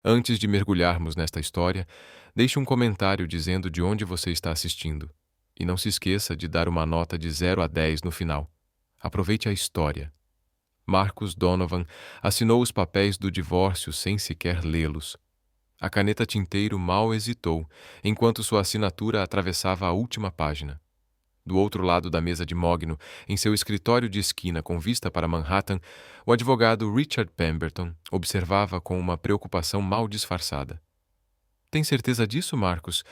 Antes de mergulharmos nesta história, deixe um comentário dizendo de onde você está assistindo. E não se esqueça de dar uma nota de 0 a 10 no final. Aproveite a história. Marcus Donovan assinou os papéis do divórcio sem sequer lê-los. A caneta tinteiro mal hesitou, enquanto sua assinatura atravessava a última página. Do outro lado da mesa de mogno, em seu escritório de esquina com vista para Manhattan, o advogado Richard Pemberton observava com uma preocupação mal disfarçada. Tem certeza disso, Marcus?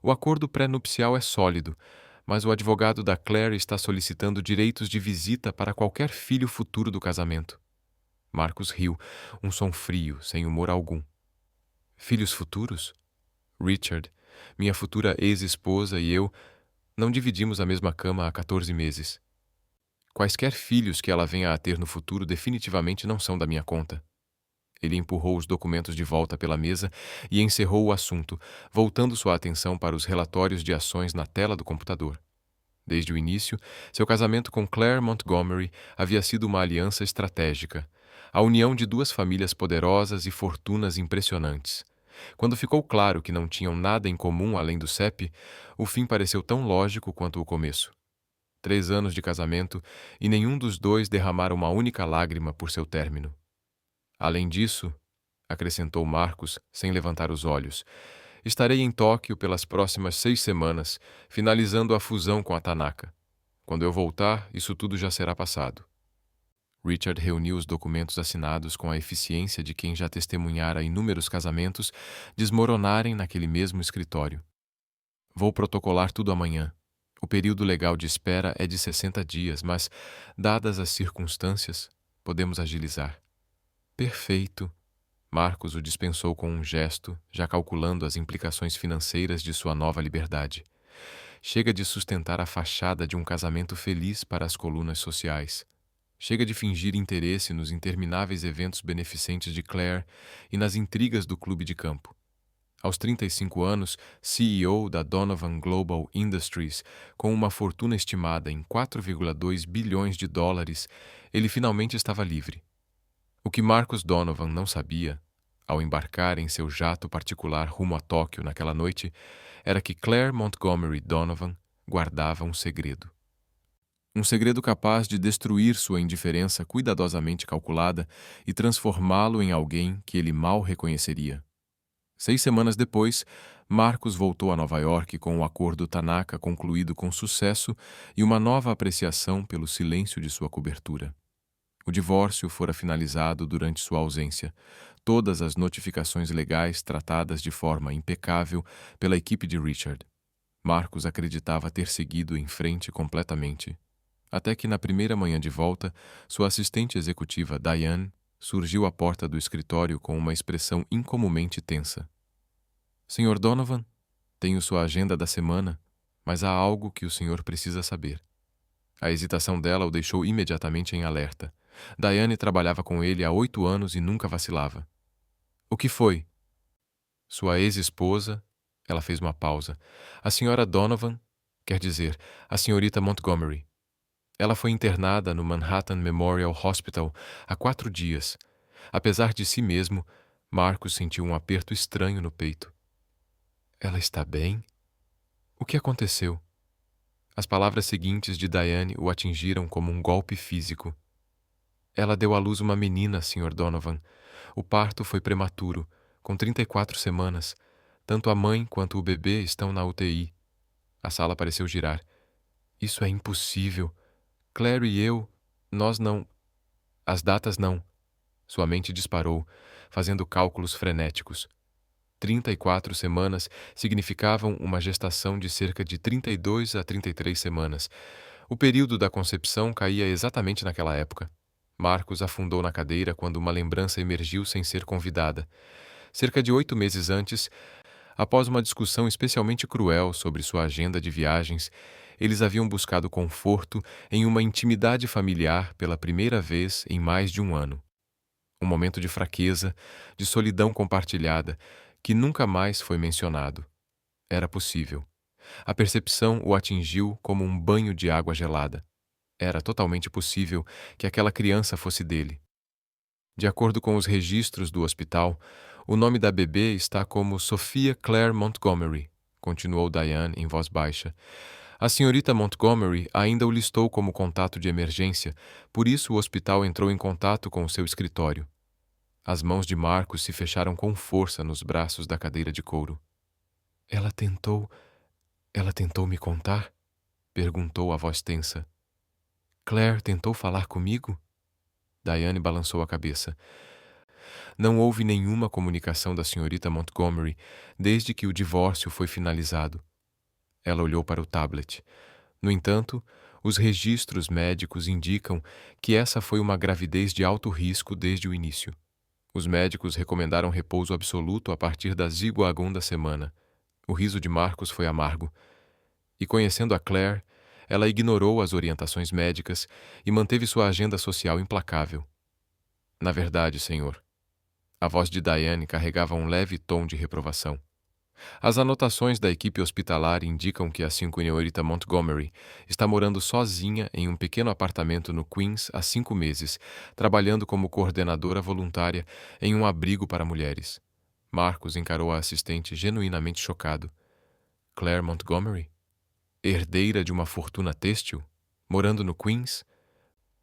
O acordo pré-nupcial é sólido, mas o advogado da Claire está solicitando direitos de visita para qualquer filho futuro do casamento. Marcus riu, um som frio, sem humor algum. Filhos futuros? Richard, minha futura ex-esposa e eu não dividimos a mesma cama há 14 meses. Quaisquer filhos que ela venha a ter no futuro definitivamente não são da minha conta. Ele empurrou os documentos de volta pela mesa e encerrou o assunto, voltando sua atenção para os relatórios de ações na tela do computador. Desde o início, seu casamento com Claire Montgomery havia sido uma aliança estratégica, a união de duas famílias poderosas e fortunas impressionantes. Quando ficou claro que não tinham nada em comum além do CEP, o fim pareceu tão lógico quanto o começo. 3 anos de casamento e nenhum dos dois derramara uma única lágrima por seu término. Além disso, acrescentou Marcus, sem levantar os olhos, estarei em Tóquio pelas próximas 6 semanas, finalizando a fusão com a Tanaka. Quando eu voltar, isso tudo já será passado. Richard reuniu os documentos assinados com a eficiência de quem já testemunhara inúmeros casamentos desmoronarem naquele mesmo escritório. Vou protocolar tudo amanhã. O período legal de espera é de 60 dias, mas, dadas as circunstâncias, podemos agilizar. Perfeito. Marcus o dispensou com um gesto, já calculando as implicações financeiras de sua nova liberdade. Chega de sustentar a fachada de um casamento feliz para as colunas sociais. Chega de fingir interesse nos intermináveis eventos beneficentes de Claire e nas intrigas do clube de campo. Aos 35 anos, CEO da Donovan Global Industries, com uma fortuna estimada em 4,2 bilhões de dólares, ele finalmente estava livre. O que Marcus Donovan não sabia, ao embarcar em seu jato particular rumo a Tóquio naquela noite, era que Claire Montgomery Donovan guardava um segredo. Um segredo capaz de destruir sua indiferença cuidadosamente calculada e transformá-lo em alguém que ele mal reconheceria. 6 semanas depois, Marcus voltou a Nova York com o acordo Tanaka concluído com sucesso e uma nova apreciação pelo silêncio de sua cobertura. O divórcio fora finalizado durante sua ausência, todas as notificações legais tratadas de forma impecável pela equipe de Richard. Marcus acreditava ter seguido em frente completamente. Até que na primeira manhã de volta, sua assistente executiva, Diane, surgiu à porta do escritório com uma expressão incomumente tensa. Sr. Donovan, tenho sua agenda da semana, mas há algo que o senhor precisa saber. A hesitação dela o deixou imediatamente em alerta. Diane trabalhava com ele há 8 anos e nunca vacilava. O que foi? Sua ex-esposa, ela fez uma pausa. A senhora Donovan, quer dizer, a senhorita Montgomery. Ela foi internada no Manhattan Memorial Hospital há 4 dias. Apesar de si mesmo, Marcus sentiu um aperto estranho no peito. Ela está bem? O que aconteceu? As palavras seguintes de Diane o atingiram como um golpe físico. Ela deu à luz uma menina, Sr. Donovan. O parto foi prematuro, com 34 semanas. Tanto a mãe quanto o bebê estão na UTI. A sala pareceu girar. Isso é impossível. Claire e eu, nós não... As datas não. Sua mente disparou, fazendo cálculos frenéticos. 34 semanas significavam uma gestação de cerca de 32 a 33 semanas. O período da concepção caía exatamente naquela época. Marcus afundou na cadeira quando uma lembrança emergiu sem ser convidada. Cerca de 8 meses antes, após uma discussão especialmente cruel sobre sua agenda de viagens, eles haviam buscado conforto em uma intimidade familiar pela primeira vez em mais de um ano. Um momento de fraqueza, de solidão compartilhada, que nunca mais foi mencionado. Era possível. A percepção o atingiu como um banho de água gelada. Era totalmente possível que aquela criança fosse dele. De acordo com os registros do hospital, O nome da bebê está como Sophia Claire Montgomery, continuou Diane em voz baixa. A senhorita Montgomery ainda o listou como contato de emergência, por isso o hospital entrou em contato com o seu escritório. As mãos de Marcos se fecharam com força nos braços da cadeira de couro. Ela tentou me contar? Perguntou a voz tensa. Claire tentou falar comigo? Diane balançou a cabeça. Não houve nenhuma comunicação da senhorita Montgomery desde que o divórcio foi finalizado. Ela olhou para o tablet. No entanto, os registros médicos indicam que essa foi uma gravidez de alto risco desde o início. Os médicos recomendaram repouso absoluto a partir da 12ª semana. O riso de Marcos foi amargo. E conhecendo a Claire, ela ignorou as orientações médicas e manteve sua agenda social implacável. Na verdade, senhor, a voz de Diane carregava um leve tom de reprovação. As anotações da equipe hospitalar indicam que a senhorita Montgomery está morando sozinha em um pequeno apartamento no Queens há 5 meses, trabalhando como coordenadora voluntária em um abrigo para mulheres. Marcos encarou a assistente genuinamente chocado. Claire Montgomery? Herdeira de uma fortuna têxtil? Morando no Queens?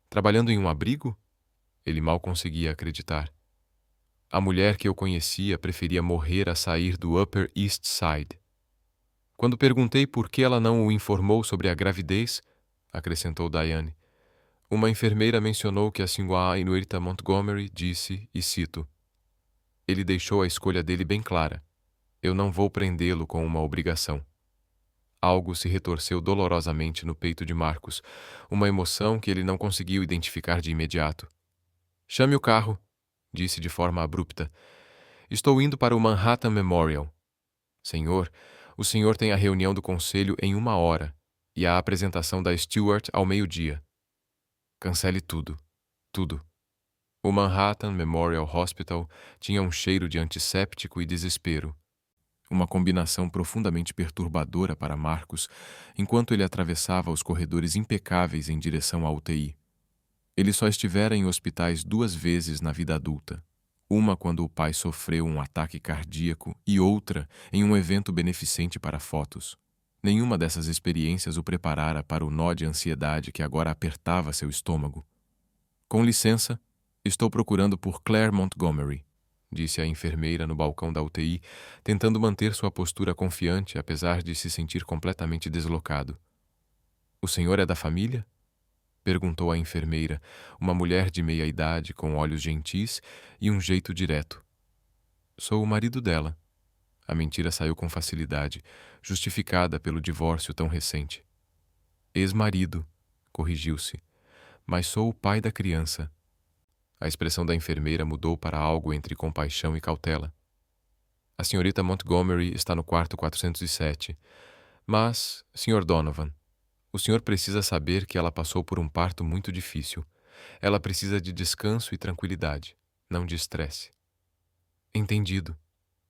Trabalhando em um abrigo? Ele mal conseguia acreditar. A mulher que eu conhecia preferia morrer a sair do Upper East Side. Quando perguntei por que ela não o informou sobre a gravidez, acrescentou Diane, uma enfermeira mencionou que a senhorita Montgomery disse, e cito, ele deixou a escolha dele bem clara. Eu não vou prendê-lo com uma obrigação. Algo se retorceu dolorosamente no peito de Marcos, uma emoção que ele não conseguiu identificar de imediato. Chame o carro, disse de forma abrupta. Estou indo para o Manhattan Memorial. Senhor, o senhor tem a reunião do conselho em 1 hora e a apresentação da Stewart ao 12h. Cancele tudo. Tudo. O Manhattan Memorial Hospital tinha um cheiro de antisséptico e desespero. Uma combinação profundamente perturbadora para Marcos enquanto ele atravessava os corredores impecáveis em direção à UTI. Ele só estivera em hospitais 2 vezes na vida adulta. Uma quando o pai sofreu um ataque cardíaco e outra em um evento beneficente para fotos. Nenhuma dessas experiências o preparara para o nó de ansiedade que agora apertava seu estômago. Com licença, estou procurando por Claire Montgomery, disse a enfermeira no balcão da UTI, tentando manter sua postura confiante apesar de se sentir completamente deslocado. O senhor é da família? Perguntou a enfermeira, uma mulher de meia idade com olhos gentis e um jeito direto. Sou o marido dela. A mentira saiu com facilidade, justificada pelo divórcio tão recente. Ex-marido, corrigiu-se, mas sou o pai da criança. A expressão da enfermeira mudou para algo entre compaixão e cautela. A senhorita Montgomery está no quarto 407, mas, Sr. Donovan, o senhor precisa saber que ela passou por um parto muito difícil. Ela precisa de descanso e tranquilidade, não de estresse. Entendido.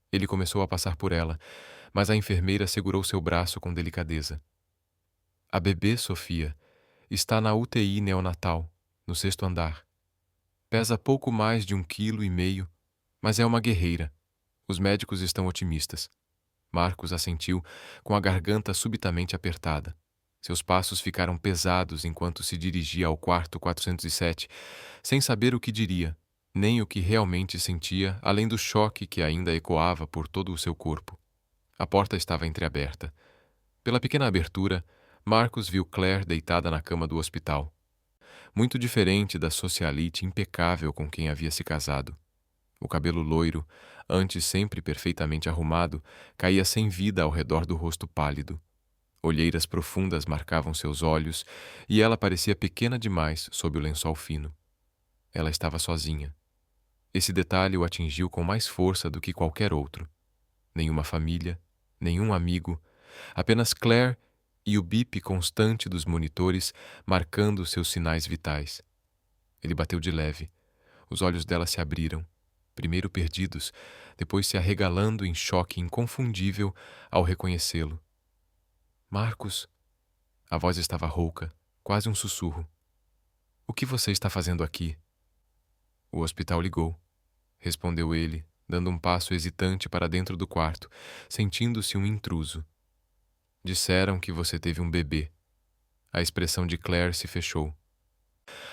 Ele começou a passar por ela, mas a enfermeira segurou seu braço com delicadeza. A bebê, Sofia, está na UTI neonatal, no 6º andar. Pesa pouco mais de 1,5 kg, mas é uma guerreira. Os médicos estão otimistas. Marcos assentiu, com a garganta subitamente apertada. Seus passos ficaram pesados enquanto se dirigia ao quarto 407, sem saber o que diria, nem o que realmente sentia, além do choque que ainda ecoava por todo o seu corpo. A porta estava entreaberta. Pela pequena abertura, Marcos viu Claire deitada na cama do hospital. Muito diferente da socialite impecável com quem havia se casado. O cabelo loiro, antes sempre perfeitamente arrumado, caía sem vida ao redor do rosto pálido. Olheiras profundas marcavam seus olhos e ela parecia pequena demais sob o lençol fino. Ela estava sozinha. Esse detalhe o atingiu com mais força do que qualquer outro. Nenhuma família, nenhum amigo, apenas Claire e o bip constante dos monitores marcando seus sinais vitais. Ele bateu de leve. Os olhos dela se abriram, primeiro perdidos, depois se arregalando em choque inconfundível ao reconhecê-lo. Marcos, a voz estava rouca, quase um sussurro. O que você está fazendo aqui? O hospital ligou, respondeu ele, dando um passo hesitante para dentro do quarto, sentindo-se um intruso. Disseram que você teve um bebê. A expressão de Claire se fechou,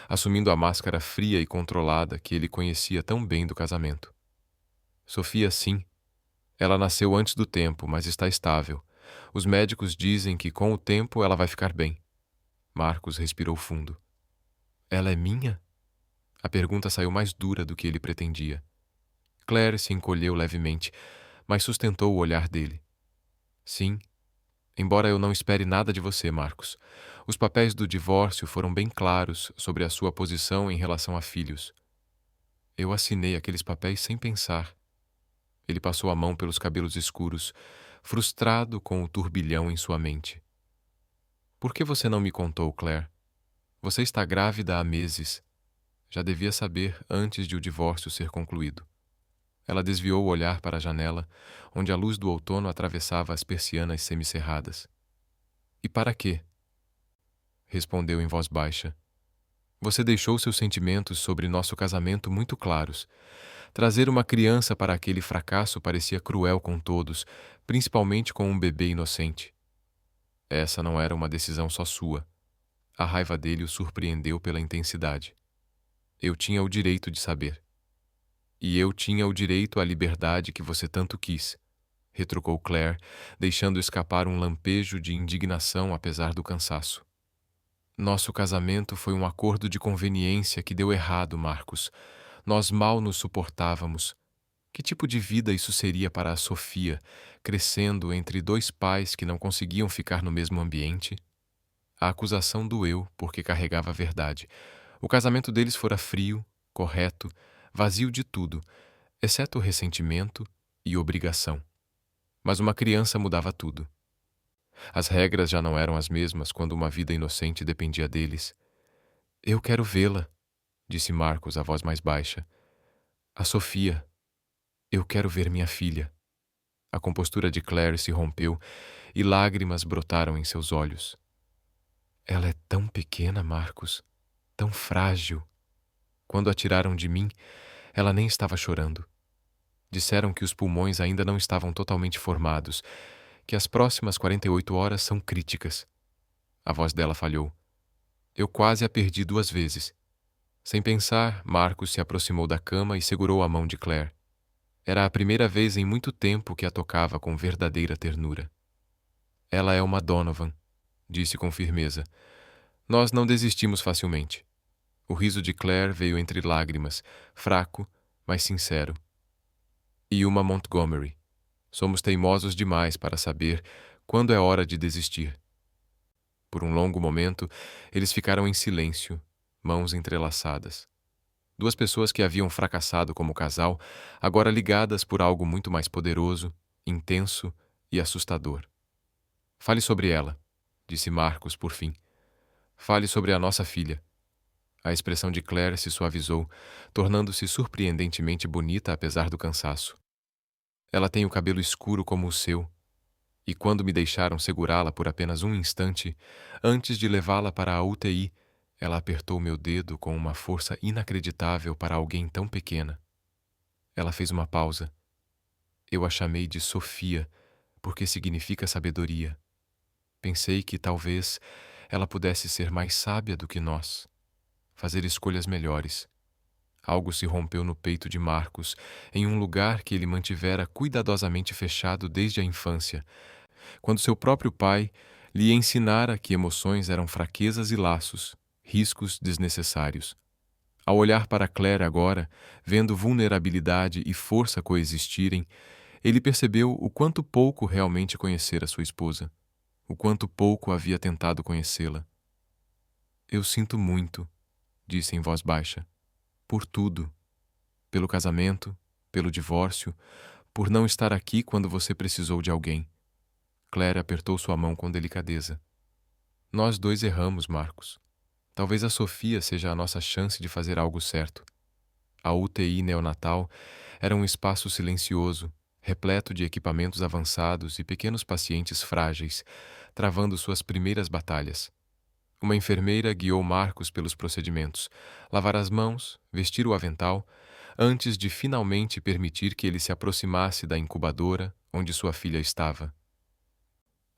assumindo a máscara fria e controlada que ele conhecia tão bem do casamento. Sofia, sim. Ela nasceu antes do tempo, mas está estável. Os médicos dizem que com o tempo ela vai ficar bem. Marcos respirou fundo. Ela é minha? A pergunta saiu mais dura do que ele pretendia. Claire se encolheu levemente, mas sustentou o olhar dele. Sim, embora eu não espere nada de você, Marcos. Os papéis do divórcio foram bem claros sobre a sua posição em relação a filhos. Eu assinei aqueles papéis sem pensar. Ele passou a mão pelos cabelos escuros, frustrado com o turbilhão em sua mente. Por que você não me contou, Claire? Você está grávida há meses. Já devia saber antes de o divórcio ser concluído. Ela desviou o olhar para a janela, onde a luz do outono atravessava as persianas semicerradas. E para quê? Respondeu em voz baixa. Você deixou seus sentimentos sobre nosso casamento muito claros. Trazer uma criança para aquele fracasso parecia cruel com todos, principalmente com um bebê inocente. Essa não era uma decisão só sua. A raiva dele o surpreendeu pela intensidade. Eu tinha o direito de saber. E eu tinha o direito à liberdade que você tanto quis, retrucou Claire, deixando escapar um lampejo de indignação apesar do cansaço. Nosso casamento foi um acordo de conveniência que deu errado, Marcos. Nós mal nos suportávamos. Que tipo de vida isso seria para a Sofia, crescendo entre dois pais que não conseguiam ficar no mesmo ambiente? A acusação doeu porque carregava a verdade. O casamento deles fora frio, correto, vazio de tudo, exceto ressentimento e obrigação. Mas uma criança mudava tudo. As regras já não eram as mesmas quando uma vida inocente dependia deles. Eu quero vê-la, disse Marcos, a voz mais baixa. A Sofia. Eu quero ver minha filha. A compostura de Claire se rompeu e lágrimas brotaram em seus olhos. Ela é tão pequena, Marcos, tão frágil. Quando a tiraram de mim, ela nem estava chorando. Disseram que os pulmões ainda não estavam totalmente formados, que as próximas 48 horas são críticas. A voz dela falhou. Eu quase a perdi 2 vezes. Sem pensar, Marcos se aproximou da cama e segurou a mão de Claire. Era a primeira vez em muito tempo que a tocava com verdadeira ternura. Ela é uma Donovan, disse com firmeza. Nós não desistimos facilmente. O riso de Claire veio entre lágrimas, fraco, mas sincero. E uma Montgomery. Somos teimosos demais para saber quando é hora de desistir. Por um longo momento, eles ficaram em silêncio, mãos entrelaçadas. 2 pessoas que haviam fracassado como casal, agora ligadas por algo muito mais poderoso, intenso e assustador. Fale sobre ela, disse Marcos por fim. Fale sobre a nossa filha. A expressão de Claire se suavizou, tornando-se surpreendentemente bonita apesar do cansaço. Ela tem o cabelo escuro como o seu, e quando me deixaram segurá-la por apenas um instante, antes de levá-la para a UTI, ela apertou meu dedo com uma força inacreditável para alguém tão pequena. Ela fez uma pausa. Eu a chamei de Sofia, porque significa sabedoria. Pensei que talvez ela pudesse ser mais sábia do que nós, fazer escolhas melhores. Algo se rompeu no peito de Marcos, em um lugar que ele mantivera cuidadosamente fechado desde a infância, quando seu próprio pai lhe ensinara que emoções eram fraquezas e laços, riscos desnecessários. Ao olhar para Claire agora, vendo vulnerabilidade e força coexistirem, ele percebeu o quanto pouco realmente conhecera sua esposa, o quanto pouco havia tentado conhecê-la. Eu sinto muito, disse em voz baixa. Por tudo. Pelo casamento, pelo divórcio, por não estar aqui quando você precisou de alguém. Claire apertou sua mão com delicadeza. Nós 2 erramos, Marcos. Talvez a Sofia seja a nossa chance de fazer algo certo. A UTI neonatal era um espaço silencioso, repleto de equipamentos avançados e pequenos pacientes frágeis, travando suas primeiras batalhas. Uma enfermeira guiou Marcos pelos procedimentos, lavar as mãos, vestir o avental, antes de finalmente permitir que ele se aproximasse da incubadora onde sua filha estava.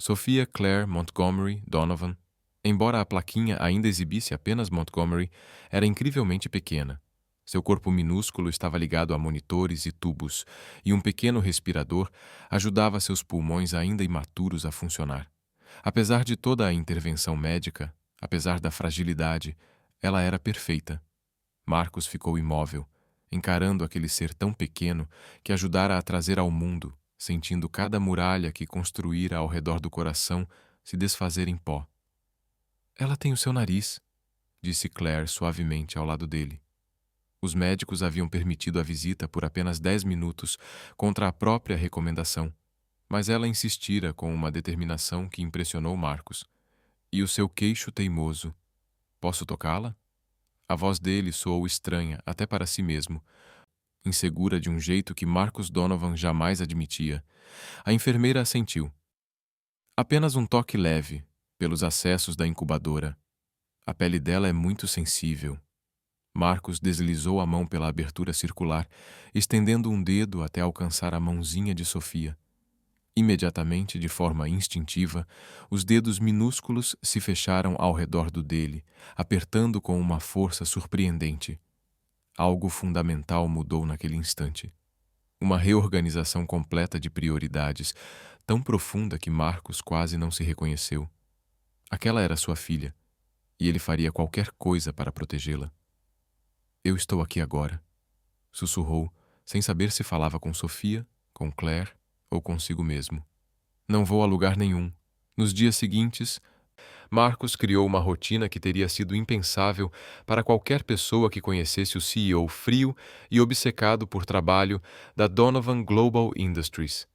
Sophia Claire Montgomery Donovan, embora a plaquinha ainda exibisse apenas Montgomery, era incrivelmente pequena. Seu corpo minúsculo estava ligado a monitores e tubos, e um pequeno respirador ajudava seus pulmões ainda imaturos a funcionar. Apesar de toda a intervenção médica, apesar da fragilidade, ela era perfeita. Marcos ficou imóvel, encarando aquele ser tão pequeno que ajudara a trazer ao mundo, sentindo cada muralha que construíra ao redor do coração se desfazer em pó. Ela tem o seu nariz, disse Claire suavemente ao lado dele. Os médicos haviam permitido a visita por apenas 10 minutos contra a própria recomendação, mas ela insistira com uma determinação que impressionou Marcos. E o seu queixo teimoso. Posso tocá-la? A voz dele soou estranha até para si mesmo, insegura de um jeito que Marcos Donovan jamais admitia. A enfermeira assentiu. Apenas um toque leve, pelos acessos da incubadora. A pele dela é muito sensível. Marcos deslizou a mão pela abertura circular, estendendo um dedo até alcançar a mãozinha de Sophia. Imediatamente, de forma instintiva, os dedos minúsculos se fecharam ao redor do dele, apertando com uma força surpreendente. Algo fundamental mudou naquele instante. Uma reorganização completa de prioridades, tão profunda que Marcos quase não se reconheceu. Aquela era sua filha, e ele faria qualquer coisa para protegê-la. Eu estou aqui agora, sussurrou, sem saber se falava com Sophia, com Claire ou consigo mesmo. Não vou a lugar nenhum. Nos dias seguintes, Marcos criou uma rotina que teria sido impensável para qualquer pessoa que conhecesse o CEO frio e obcecado por trabalho da Donovan Global Industries.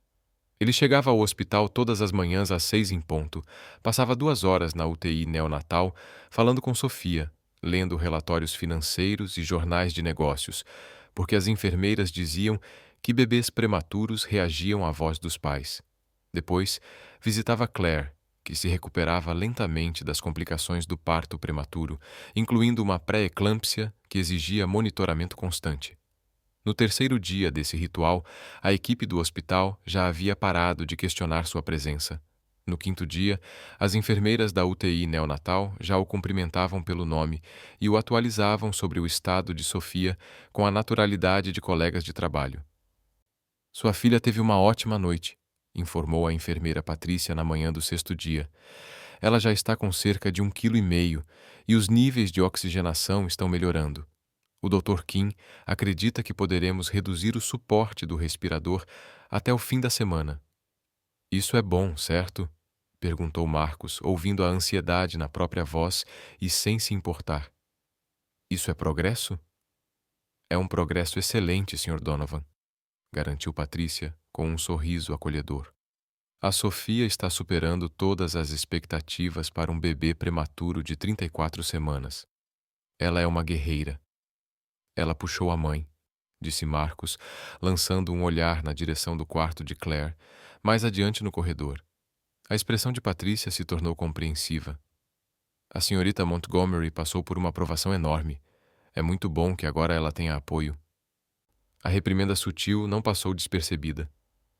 Ele chegava ao hospital todas as manhãs às 6 em ponto, passava 2 horas na UTI neonatal falando com Sophia, lendo relatórios financeiros e jornais de negócios, porque as enfermeiras diziam que bebês prematuros reagiam à voz dos pais. Depois, visitava Claire, que se recuperava lentamente das complicações do parto prematuro, incluindo uma pré-eclâmpsia que exigia monitoramento constante. No terceiro dia desse ritual, a equipe do hospital já havia parado de questionar sua presença. No quinto dia, as enfermeiras da UTI neonatal já o cumprimentavam pelo nome e o atualizavam sobre o estado de Sophia com a naturalidade de colegas de trabalho. Sua filha teve uma ótima noite, informou a enfermeira Patrícia na manhã do sexto dia. Ela já está com cerca de 1,5 kg e os níveis de oxigenação estão melhorando. O Dr. Kim acredita que poderemos reduzir o suporte do respirador até o fim da semana. Isso é bom, certo? Perguntou Marcos, ouvindo a ansiedade na própria voz e sem se importar. Isso é progresso? É um progresso excelente, Sr. Donovan, garantiu Patrícia com um sorriso acolhedor. A Sophia está superando todas as expectativas para um bebê prematuro de 34 semanas. Ela é uma guerreira. Ela puxou a mãe, disse Marcos, lançando um olhar na direção do quarto de Claire, mais adiante no corredor. A expressão de Patrícia se tornou compreensiva. A senhorita Montgomery passou por uma provação enorme. É muito bom que agora ela tenha apoio. A reprimenda sutil não passou despercebida.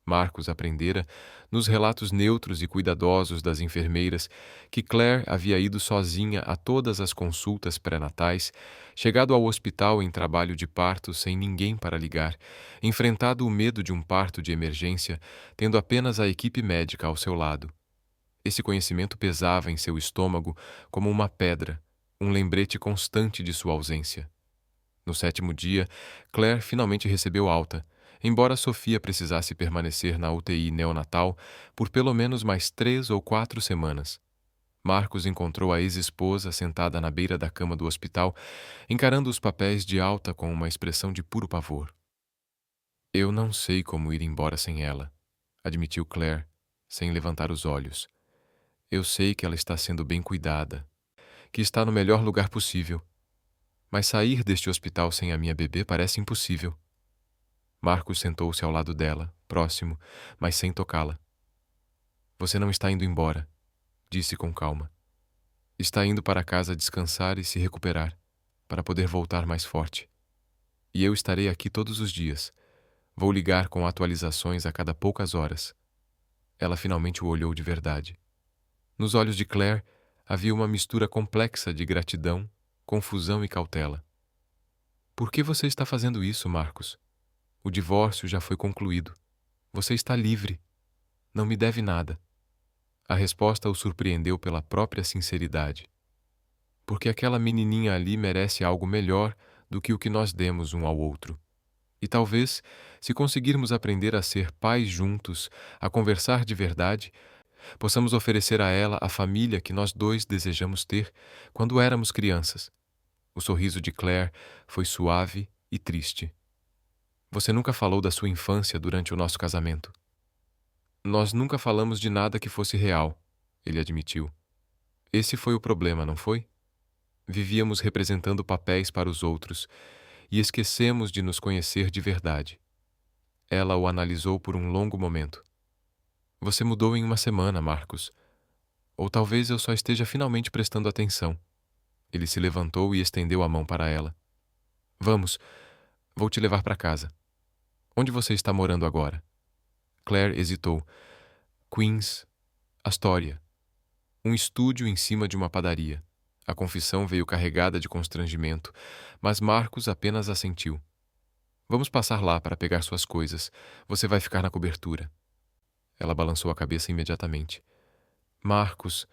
Marcos aprendera, nos relatos neutros e cuidadosos das enfermeiras, que Claire havia ido sozinha a todas as consultas pré-natais, chegado ao hospital em trabalho de parto sem ninguém para ligar, enfrentado o medo de um parto de emergência, tendo apenas a equipe médica ao seu lado. Esse conhecimento pesava em seu estômago como uma pedra, um lembrete constante de sua ausência. No sétimo dia, Claire finalmente recebeu alta, embora Sophia precisasse permanecer na UTI neonatal por pelo menos mais 3 ou 4 semanas. Marcos encontrou a ex-esposa sentada na beira da cama do hospital, encarando os papéis de alta com uma expressão de puro pavor. Eu não sei como ir embora sem ela, admitiu Claire, sem levantar os olhos. Eu sei que ela está sendo bem cuidada, que está no melhor lugar possível. Mas sair deste hospital sem a minha bebê parece impossível. Marcos sentou-se ao lado dela, próximo, mas sem tocá-la. Você não está indo embora, disse com calma. Está indo para casa descansar e se recuperar, para poder voltar mais forte. E eu estarei aqui todos os dias. Vou ligar com atualizações a cada poucas horas. Ela finalmente o olhou de verdade. Nos olhos de Claire havia uma mistura complexa de gratidão, confusão e cautela. Por que você está fazendo isso, Marcos? O divórcio já foi concluído. Você está livre. Não me deve nada. A resposta o surpreendeu pela própria sinceridade. Porque aquela menininha ali merece algo melhor do que o que nós demos um ao outro. E talvez, se conseguirmos aprender a ser pais juntos, a conversar de verdade, possamos oferecer a ela a família que nós dois desejamos ter quando éramos crianças. O sorriso de Claire foi suave e triste. Você nunca falou da sua infância durante o nosso casamento. Nós nunca falamos de nada que fosse real, ele admitiu. Esse foi o problema, não foi? Vivíamos representando papéis para os outros e esquecemos de nos conhecer de verdade. Ela o analisou por um longo momento. Você mudou em uma semana, Marcos. Ou talvez eu só esteja finalmente prestando atenção. Ele se levantou e estendeu a mão para ela. Vamos, vou te levar para casa. Onde você está morando agora? Claire hesitou. Queens, Astoria. Um estúdio em cima de uma padaria. A confissão veio carregada de constrangimento, mas Marcos apenas assentiu. Vamos passar lá para pegar suas coisas. Você vai ficar na cobertura. Ela balançou a cabeça imediatamente. Marcos,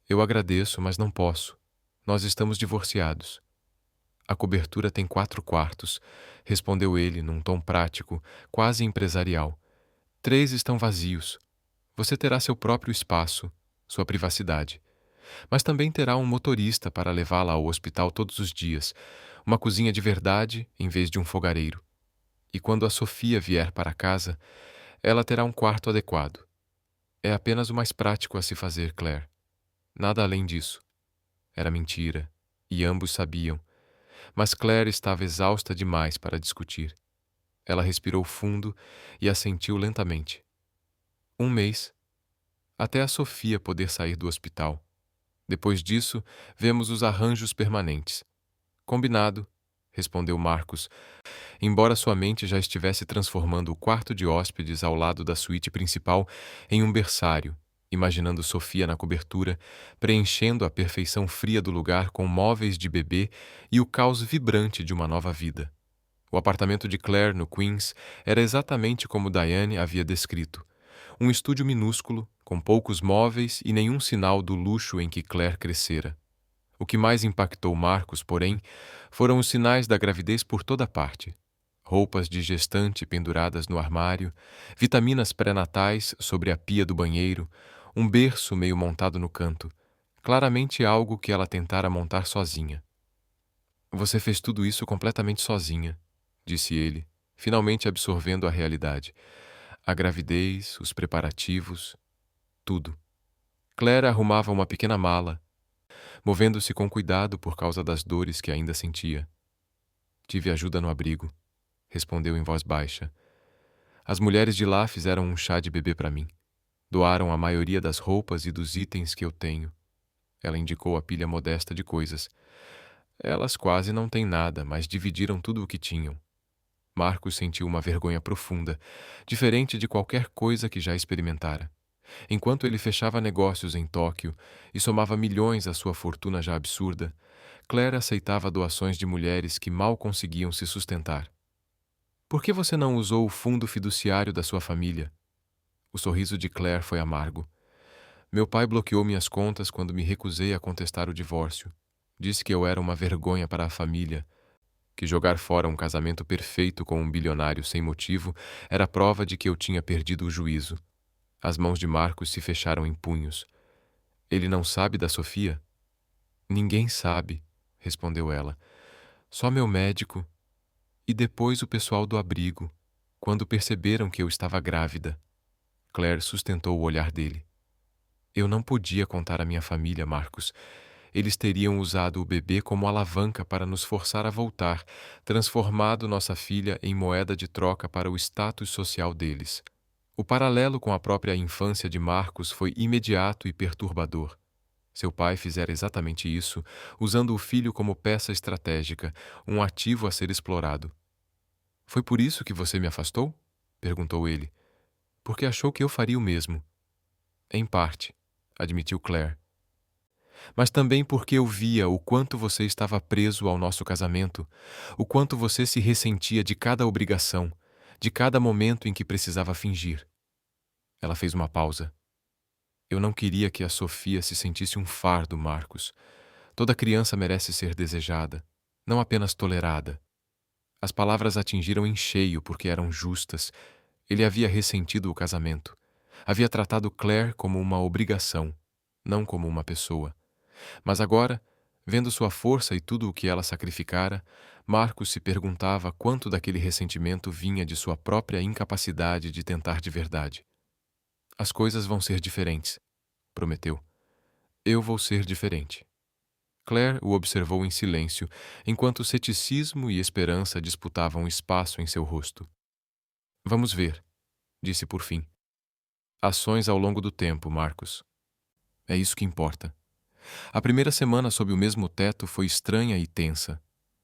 eu agradeço, mas não posso. Nós estamos divorciados. A cobertura tem 4 quartos, respondeu ele num tom prático, quase empresarial. 3 estão vazios. Você terá seu próprio espaço, sua privacidade. Mas também terá um motorista para levá-la ao hospital todos os dias, uma cozinha de verdade em vez de um fogareiro. E quando a Sofia vier para casa, ela terá um quarto adequado. É apenas o mais prático a se fazer, Claire. Nada além disso. Era mentira, e ambos sabiam. Mas Claire estava exausta demais para discutir. Ela respirou fundo e assentiu lentamente. 1 mês. Até a Sofia poder sair do hospital. Depois disso, vemos os arranjos permanentes. Combinado, respondeu Marcos, embora sua mente já estivesse transformando o quarto de hóspedes ao lado da suíte principal em um berçário, imaginando Sofia na cobertura, preenchendo a perfeição fria do lugar com móveis de bebê e o caos vibrante de uma nova vida. O apartamento de Claire, no Queens, era exatamente como Diane havia descrito. Um estúdio minúsculo, com poucos móveis e nenhum sinal do luxo em que Claire crescera. O que mais impactou Marcos, porém, foram os sinais da gravidez por toda parte. Roupas de gestante penduradas no armário, vitaminas pré-natais sobre a pia do banheiro, um berço meio montado no canto, claramente algo que ela tentara montar sozinha. Você fez tudo isso completamente sozinha, disse ele, finalmente absorvendo a realidade. A gravidez, os preparativos, tudo. Claire arrumava uma pequena mala, movendo-se com cuidado por causa das dores que ainda sentia. Tive ajuda no abrigo, respondeu em voz baixa. As mulheres de lá fizeram um chá de bebê para mim. Doaram a maioria das roupas e dos itens que eu tenho. Ela indicou a pilha modesta de coisas. Elas quase não têm nada, mas dividiram tudo o que tinham. Marcos sentiu uma vergonha profunda, diferente de qualquer coisa que já experimentara. Enquanto ele fechava negócios em Tóquio e somava milhões à sua fortuna já absurda, Claire aceitava doações de mulheres que mal conseguiam se sustentar. Por que você não usou o fundo fiduciário da sua família? O sorriso de Claire foi amargo. Meu pai bloqueou minhas contas quando me recusei a contestar o divórcio. Disse que eu era uma vergonha para a família, que jogar fora um casamento perfeito com um bilionário sem motivo era prova de que eu tinha perdido o juízo. As mãos de Marcos se fecharam em punhos. Ele não sabe da Sofia? Ninguém sabe, respondeu ela. Só meu médico e depois o pessoal do abrigo, quando perceberam que eu estava grávida. Claire sustentou o olhar dele. Eu não podia contar à minha família, Marcos. Eles teriam usado o bebê como alavanca para nos forçar a voltar, transformado nossa filha em moeda de troca para o status social deles. O paralelo com a própria infância de Marcos foi imediato e perturbador. Seu pai fizera exatamente isso, usando o filho como peça estratégica, um ativo a ser explorado. Foi por isso que você me afastou? Perguntou ele. Porque achou que eu faria o mesmo. Em parte, admitiu Claire. Mas também porque eu via o quanto você estava preso ao nosso casamento, o quanto você se ressentia de cada obrigação, de cada momento em que precisava fingir. Ela fez uma pausa. Eu não queria que a Sofia se sentisse um fardo, Marcos. Toda criança merece ser desejada, não apenas tolerada. As palavras atingiram em cheio porque eram justas. Ele havia ressentido o casamento. Havia tratado Claire como uma obrigação, não como uma pessoa. Mas agora, vendo sua força e tudo o que ela sacrificara, Marcos se perguntava quanto daquele ressentimento vinha de sua própria incapacidade de tentar de verdade. As coisas vão ser diferentes, prometeu. Eu vou ser diferente. Claire o observou em silêncio, enquanto ceticismo e esperança disputavam espaço em seu rosto. Vamos ver, disse por fim. Ações ao longo do tempo, Marcos. É isso que importa. A primeira semana sob o mesmo teto foi estranha e tensa.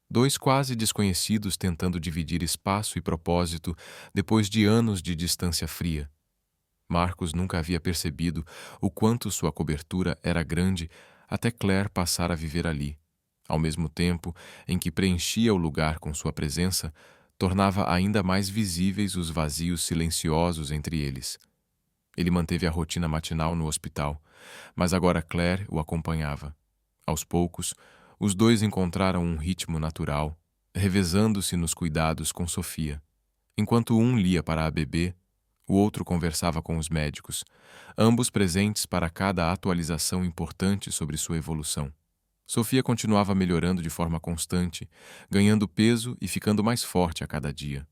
Dois quase desconhecidos tentando dividir espaço e propósito depois de anos de distância fria. Marcos nunca havia percebido o quanto sua cobertura era grande até Claire passar a viver ali. Ao mesmo tempo em que preenchia o lugar com sua presença, tornava ainda mais visíveis os vazios silenciosos entre eles. Ele manteve a rotina matinal no hospital, mas agora Claire o acompanhava. Aos poucos, os dois encontraram um ritmo natural, revezando-se nos cuidados com Sofia. Enquanto um lia para a bebê, o outro conversava com os médicos, ambos presentes para cada atualização importante sobre sua evolução. Sofia continuava melhorando de forma constante, ganhando peso e ficando mais forte a cada dia.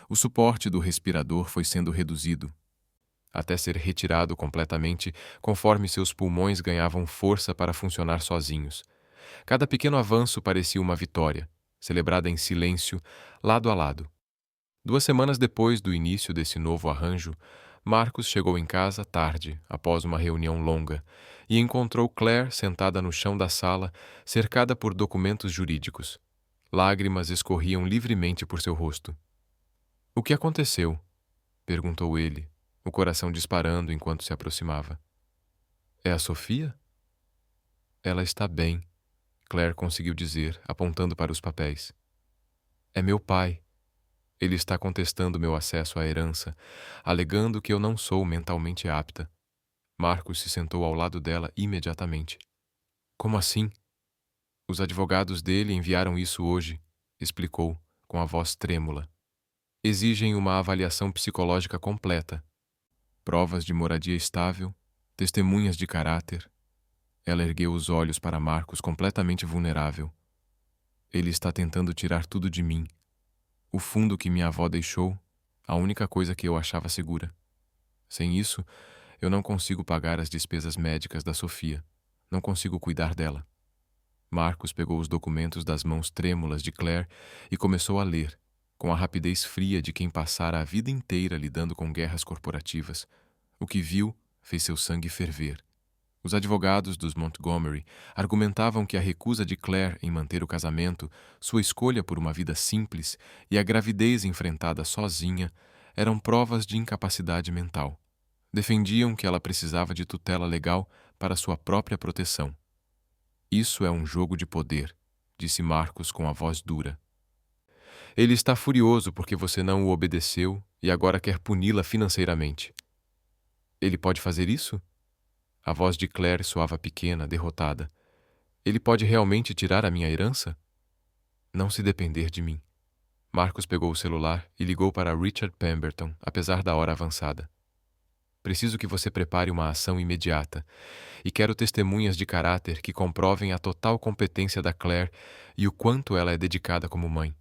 O suporte do respirador foi sendo reduzido, até ser retirado completamente conforme seus pulmões ganhavam força para funcionar sozinhos. Cada pequeno avanço parecia uma vitória, celebrada em silêncio, lado a lado. 2 semanas depois do início desse novo arranjo, Marcos chegou em casa tarde, após uma reunião longa, e encontrou Claire sentada no chão da sala, cercada por documentos jurídicos. Lágrimas escorriam livremente por seu rosto. — O que aconteceu? Perguntou ele, o coração disparando enquanto se aproximava. — É a Sofia? Ela está bem, Claire conseguiu dizer, apontando para os papéis. É meu pai. Ele está contestando meu acesso à herança, alegando que eu não sou mentalmente apta. Marcos se sentou ao lado dela imediatamente. Como assim? Os advogados dele enviaram isso hoje, explicou, com a voz trêmula. Exigem uma avaliação psicológica completa. Provas de moradia estável, testemunhas de caráter. Ela ergueu os olhos para Marcos completamente vulnerável. Ele está tentando tirar tudo de mim. O fundo que minha avó deixou, a única coisa que eu achava segura. Sem isso, eu não consigo pagar as despesas médicas da Sofia. Não consigo cuidar dela. Marcos pegou os documentos das mãos trêmulas de Claire e começou a ler, com a rapidez fria de quem passara a vida inteira lidando com guerras corporativas. O que viu fez seu sangue ferver. Os advogados dos Montgomery argumentavam que a recusa de Claire em manter o casamento, sua escolha por uma vida simples e a gravidez enfrentada sozinha eram provas de incapacidade mental. Defendiam que ela precisava de tutela legal para sua própria proteção. Isso é um jogo de poder, disse Marcos com a voz dura. Ele está furioso porque você não o obedeceu e agora quer puni-la financeiramente. Ele pode fazer isso? A voz de Claire soava pequena, derrotada. Ele pode realmente tirar a minha herança? Não se depender de mim. Marcos pegou o celular e ligou para Richard Pemberton, apesar da hora avançada. Preciso que você prepare uma ação imediata e quero testemunhas de caráter que comprovem a total competência da Claire e o quanto ela é dedicada como mãe.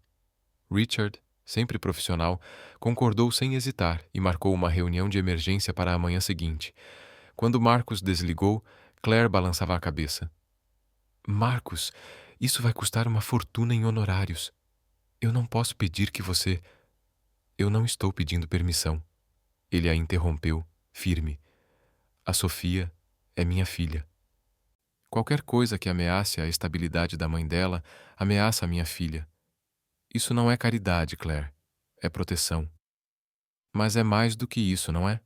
Richard, sempre profissional, concordou sem hesitar e marcou uma reunião de emergência para a manhã seguinte. Quando Marcos desligou, Claire balançava a cabeça. Marcos, isso vai custar uma fortuna em honorários. Eu não posso pedir que você... Eu não estou pedindo permissão. Ele a interrompeu, firme. A Sofia é minha filha. Qualquer coisa que ameace a estabilidade da mãe dela, ameaça a minha filha. Isso não é caridade, Claire. é proteção. Mas é mais do que isso, não é?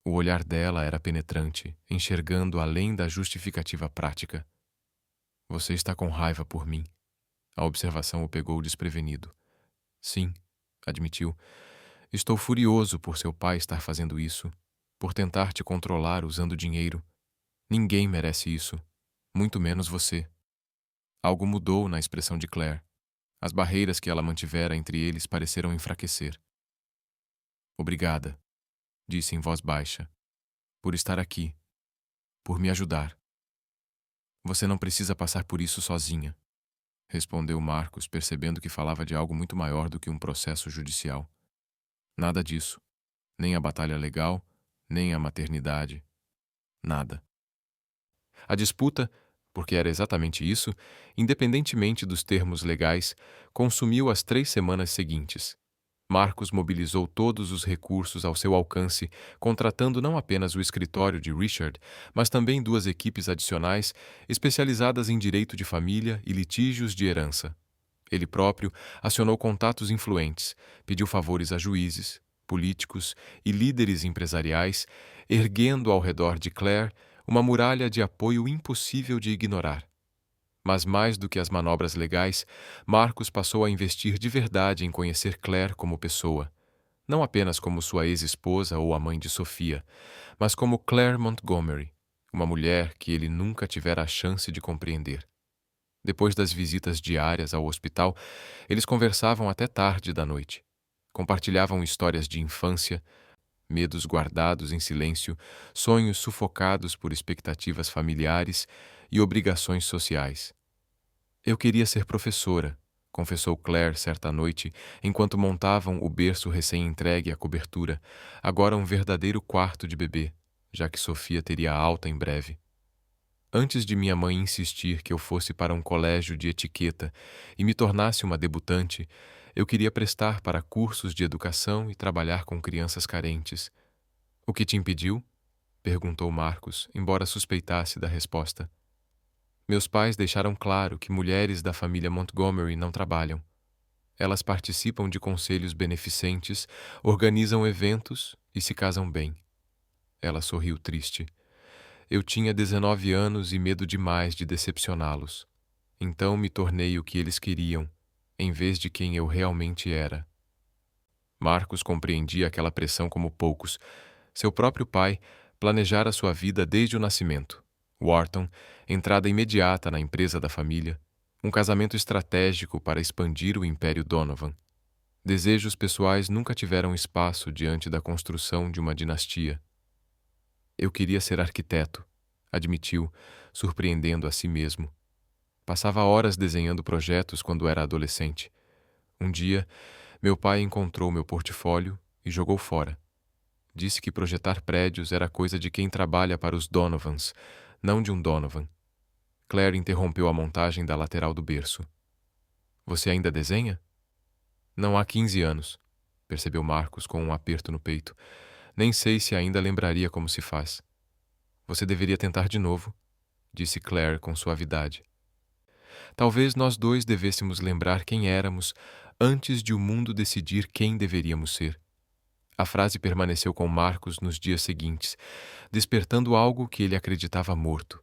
O olhar dela era penetrante, enxergando além da justificativa prática. Você está com raiva por mim. A observação o pegou desprevenido. Sim, admitiu. Estou furioso por seu pai estar fazendo isso, por tentar te controlar usando dinheiro. Ninguém merece isso, muito menos você. Algo mudou na expressão de Claire. As barreiras que ela mantivera entre eles pareceram enfraquecer. Obrigada, disse em voz baixa, por estar aqui, por me ajudar. Você não precisa passar por isso sozinha, respondeu Marcos, percebendo que falava de algo muito maior do que um processo judicial. Nada disso. Nem a batalha legal, nem a maternidade. Nada. A disputa, porque era exatamente isso, independentemente dos termos legais, consumiu as 3 semanas seguintes. Marcos mobilizou todos os recursos ao seu alcance, contratando não apenas o escritório de Richard, mas também 2 equipes adicionais especializadas em direito de família e litígios de herança. Ele próprio acionou contatos influentes, pediu favores a juízes, políticos e líderes empresariais, erguendo ao redor de Claire uma muralha de apoio impossível de ignorar. Mas mais do que as manobras legais, Marcos passou a investir de verdade em conhecer Claire como pessoa, não apenas como sua ex-esposa ou a mãe de Sofia, mas como Claire Montgomery, uma mulher que ele nunca tivera a chance de compreender. Depois das visitas diárias ao hospital, eles conversavam até tarde da noite. Compartilhavam histórias de infância, medos guardados em silêncio, sonhos sufocados por expectativas familiares e obrigações sociais. Eu queria ser professora, confessou Claire certa noite, enquanto montavam o berço recém-entregue à cobertura, agora um verdadeiro quarto de bebê, já que Sofia teria alta em breve. Antes de minha mãe insistir que eu fosse para um colégio de etiqueta e me tornasse uma debutante, eu queria prestar para cursos de educação e trabalhar com crianças carentes. O que te impediu? Perguntou Marcos, embora suspeitasse da resposta. Meus pais deixaram claro que mulheres da família Montgomery não trabalham. Elas participam de conselhos beneficentes, organizam eventos e se casam bem. Ela sorriu triste. Eu tinha 19 anos e medo demais de decepcioná-los. Então me tornei o que eles queriam, em vez de quem eu realmente era. Marcos compreendia aquela pressão como poucos. Seu próprio pai planejara sua vida desde o nascimento. Wharton, entrada imediata na empresa da família, um casamento estratégico para expandir o império Donovan. Desejos pessoais nunca tiveram espaço diante da construção de uma dinastia. Eu queria ser arquiteto, admitiu, surpreendendo a si mesmo. Passava horas desenhando projetos quando era adolescente. Um dia, meu pai encontrou meu portfólio e jogou fora. Disse que projetar prédios era coisa de quem trabalha para os Donovans, não de um Donovan. Claire interrompeu a montagem da lateral do berço. Você ainda desenha? Não há 15 anos, percebeu Marcos com um aperto no peito. Nem sei se ainda lembraria como se faz. Você deveria tentar de novo, disse Claire com suavidade. Talvez nós dois devêssemos lembrar quem éramos antes de o mundo decidir quem deveríamos ser. A frase permaneceu com Marcos nos dias seguintes, despertando algo que ele acreditava morto.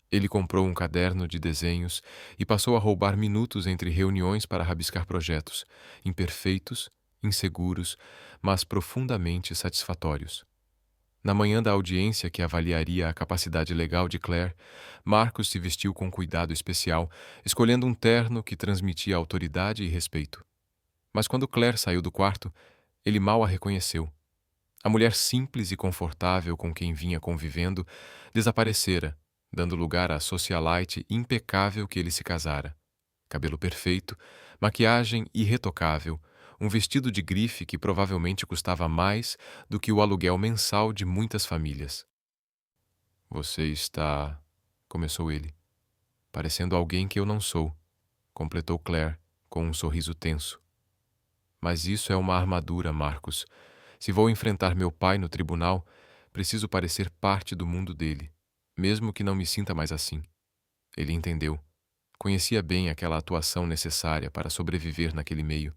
Ele comprou um caderno de desenhos e passou a roubar minutos entre reuniões para rabiscar projetos, imperfeitos, inseguros, mas profundamente satisfatórios. Na manhã da audiência que avaliaria a capacidade legal de Claire, Marcos se vestiu com cuidado especial, escolhendo um terno que transmitia autoridade e respeito. Mas quando Claire saiu do quarto, ele mal a reconheceu. A mulher simples e confortável com quem vinha convivendo desaparecera, dando lugar à socialite impecável que ele se casara. Cabelo perfeito, maquiagem irretocável, um vestido de grife que provavelmente custava mais do que o aluguel mensal de muitas famílias. Você está... começou ele. Parecendo alguém que eu não sou, completou Claire, com um sorriso tenso. Mas isso é uma armadura, Marcos. Se vou enfrentar meu pai no tribunal, preciso parecer parte do mundo dele, mesmo que não me sinta mais assim. Ele entendeu. Conhecia bem aquela atuação necessária para sobreviver naquele meio.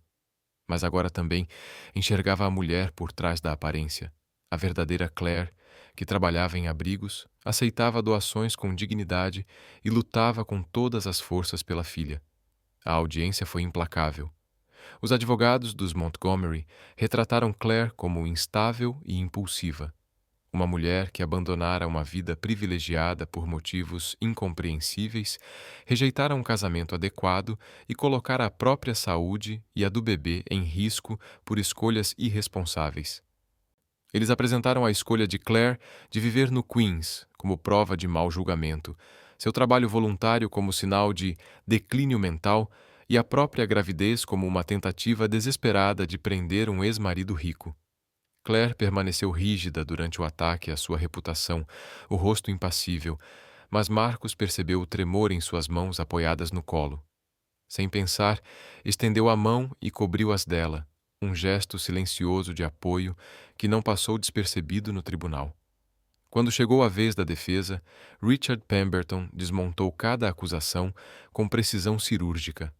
mas agora também enxergava a mulher por trás da aparência, a verdadeira Claire, que trabalhava em abrigos, aceitava doações com dignidade e lutava com todas as forças pela filha. A audiência foi implacável. Os advogados dos Montgomery retrataram Claire como instável e impulsiva, uma mulher que abandonara uma vida privilegiada por motivos incompreensíveis, rejeitara um casamento adequado e colocara a própria saúde e a do bebê em risco por escolhas irresponsáveis. Eles apresentaram a escolha de Claire de viver no Queens como prova de mau julgamento, seu trabalho voluntário como sinal de declínio mental e a própria gravidez como uma tentativa desesperada de prender um ex-marido rico. Claire permaneceu rígida durante o ataque à sua reputação, o rosto impassível, mas Marcos percebeu o tremor em suas mãos apoiadas no colo. Sem pensar, estendeu a mão e cobriu-as dela, um gesto silencioso de apoio que não passou despercebido no tribunal. Quando chegou a vez da defesa, Richard Pemberton desmontou cada acusação com precisão cirúrgica.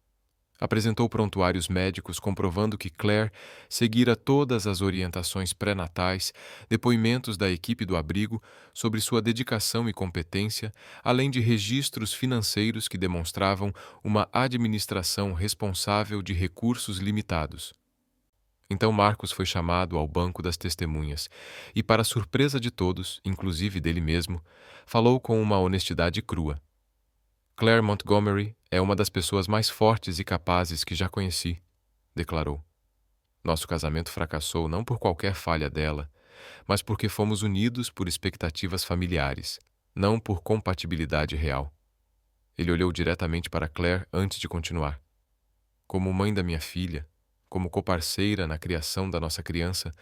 Apresentou prontuários médicos comprovando que Claire seguira todas as orientações pré-natais, depoimentos da equipe do abrigo sobre sua dedicação e competência, além de registros financeiros que demonstravam uma administração responsável de recursos limitados. Então Marcos foi chamado ao banco das testemunhas e, para surpresa de todos, inclusive dele mesmo, falou com uma honestidade crua. Claire Montgomery é uma das pessoas mais fortes e capazes que já conheci, declarou. Nosso casamento fracassou não por qualquer falha dela, mas porque fomos unidos por expectativas familiares, não por compatibilidade real. Ele olhou diretamente para Claire antes de continuar. Como mãe da minha filha, como coparceira na criação da nossa criança,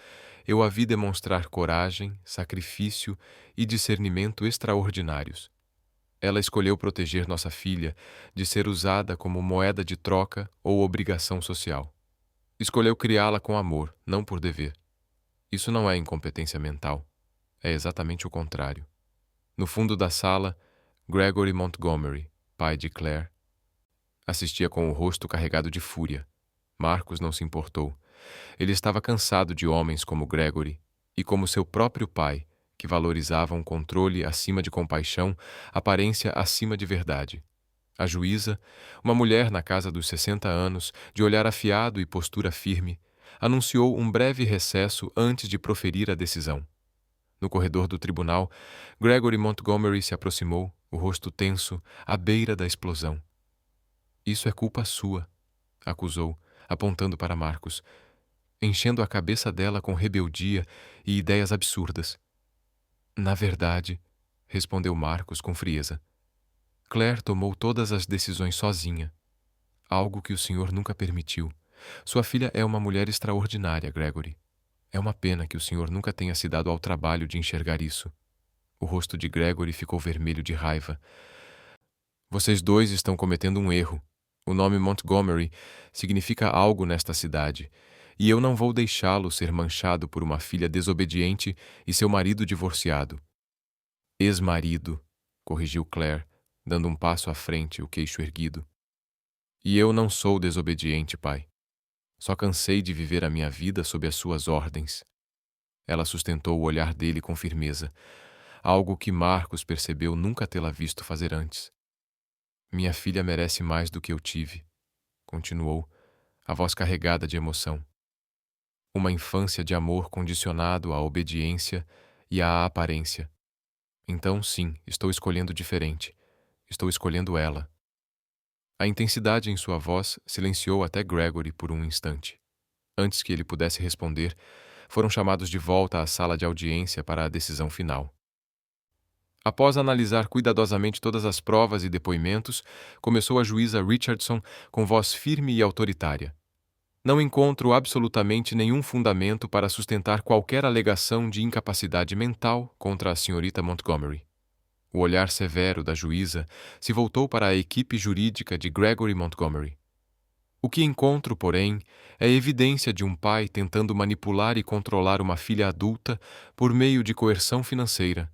eu a vi demonstrar coragem, sacrifício e discernimento extraordinários. Ela escolheu proteger nossa filha de ser usada como moeda de troca ou obrigação social. Escolheu criá-la com amor, não por dever. Isso não é incompetência mental. É exatamente o contrário. No fundo da sala, Gregory Montgomery, pai de Claire, assistia com o rosto carregado de fúria. Marcos não se importou. Ele estava cansado de homens como Gregory e como seu próprio pai, que valorizavam controle acima de compaixão, aparência acima de verdade. A juíza, uma mulher na casa dos 60 anos, de olhar afiado e postura firme, anunciou um breve recesso antes de proferir a decisão. No corredor do tribunal, Gregory Montgomery se aproximou, o rosto tenso, à beira da explosão. Isso é culpa sua, acusou, apontando para Marcos, enchendo a cabeça dela com rebeldia e ideias absurdas. Na verdade, respondeu Marcos com frieza, Claire tomou todas as decisões sozinha, algo que o senhor nunca permitiu. Sua filha é uma mulher extraordinária, Gregory. É uma pena que o senhor nunca tenha se dado ao trabalho de enxergar isso. O rosto de Gregory ficou vermelho de raiva. Vocês dois estão cometendo um erro. O nome Montgomery significa algo nesta cidade, e eu não vou deixá-lo ser manchado por uma filha desobediente e seu marido divorciado. Ex-marido, corrigiu Claire, dando um passo à frente, o queixo erguido. E eu não sou desobediente, pai. Só cansei de viver a minha vida sob as suas ordens. Ela sustentou o olhar dele com firmeza, algo que Marcos percebeu nunca tê-la visto fazer antes. Minha filha merece mais do que eu tive, continuou, a voz carregada de emoção. Uma infância de amor condicionado à obediência e à aparência. Então, sim, estou escolhendo diferente. Estou escolhendo ela. A intensidade em sua voz silenciou até Gregory por um instante. Antes que ele pudesse responder, foram chamados de volta à sala de audiência para a decisão final. Após analisar cuidadosamente todas as provas e depoimentos, começou a juíza Richardson com voz firme e autoritária. Não encontro absolutamente nenhum fundamento para sustentar qualquer alegação de incapacidade mental contra a senhorita Montgomery. O olhar severo da juíza se voltou para a equipe jurídica de Gregory Montgomery. O que encontro, porém, é evidência de um pai tentando manipular e controlar uma filha adulta por meio de coerção financeira,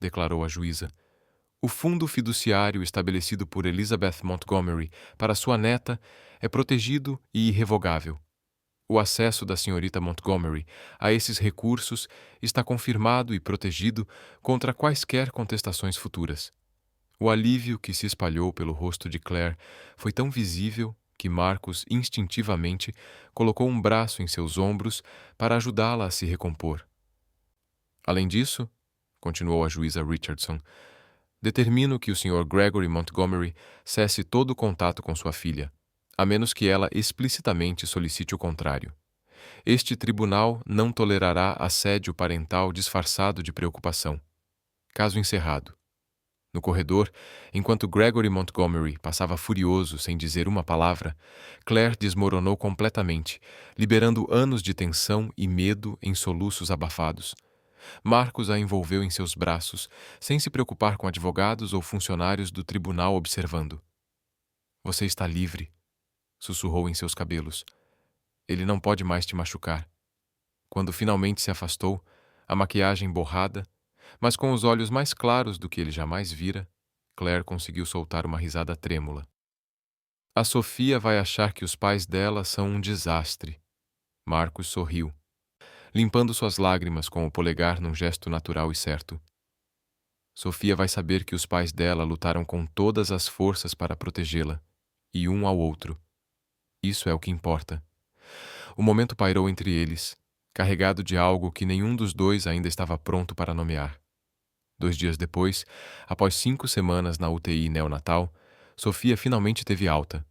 declarou a juíza. O fundo fiduciário estabelecido por Elizabeth Montgomery para sua neta é protegido e irrevogável. O acesso da senhorita Montgomery a esses recursos está confirmado e protegido contra quaisquer contestações futuras. O alívio que se espalhou pelo rosto de Claire foi tão visível que Marcus instintivamente colocou um braço em seus ombros para ajudá-la a se recompor. Além disso, continuou a juíza Richardson, determino que o Sr. Gregory Montgomery cesse todo o contato com sua filha, a menos que ela explicitamente solicite o contrário. Este tribunal não tolerará assédio parental disfarçado de preocupação. Caso encerrado. No corredor, enquanto Gregory Montgomery passava furioso sem dizer uma palavra, Claire desmoronou completamente, liberando anos de tensão e medo em soluços abafados. Marcus a envolveu em seus braços, sem se preocupar com advogados ou funcionários do tribunal observando. Você está livre, sussurrou em seus cabelos. Ele não pode mais te machucar. Quando finalmente se afastou, a maquiagem borrada, mas com os olhos mais claros do que ele jamais vira, Claire conseguiu soltar uma risada trêmula. A Sofia vai achar que os pais dela são um desastre. Marcus sorriu, limpando suas lágrimas com o polegar num gesto natural e certo. Sofia vai saber que os pais dela lutaram com todas as forças para protegê-la, e um ao outro. Isso é o que importa. O momento pairou entre eles, carregado de algo que nenhum dos dois ainda estava pronto para nomear. 2 dias depois, após 5 semanas na UTI neonatal, Sofia finalmente teve alta.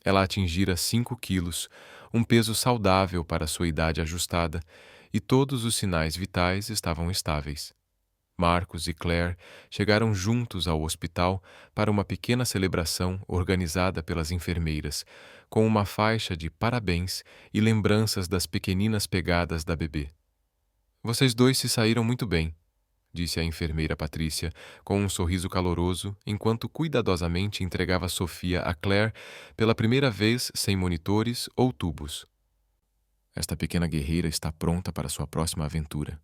Ela atingira 5 quilos, um peso saudável para sua idade ajustada, e todos os sinais vitais estavam estáveis. Marcus e Claire chegaram juntos ao hospital para uma pequena celebração organizada pelas enfermeiras, com uma faixa de parabéns e lembranças das pequeninas pegadas da bebê. Vocês dois se saíram muito bem, disse a enfermeira Patrícia, com um sorriso caloroso, enquanto cuidadosamente entregava Sofia a Claire pela primeira vez sem monitores ou tubos. Esta pequena guerreira está pronta para sua próxima aventura.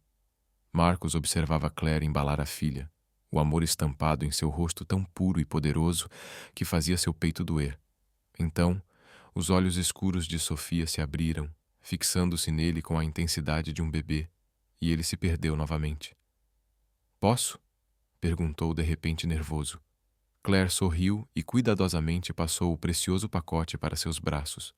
Marcus observava Claire embalar a filha, o amor estampado em seu rosto tão puro e poderoso que fazia seu peito doer. Então, os olhos escuros de Sofia se abriram, fixando-se nele com a intensidade de um bebê, e ele se perdeu novamente. Posso? Perguntou de repente nervoso. Claire sorriu e cuidadosamente passou o precioso pacote para seus braços.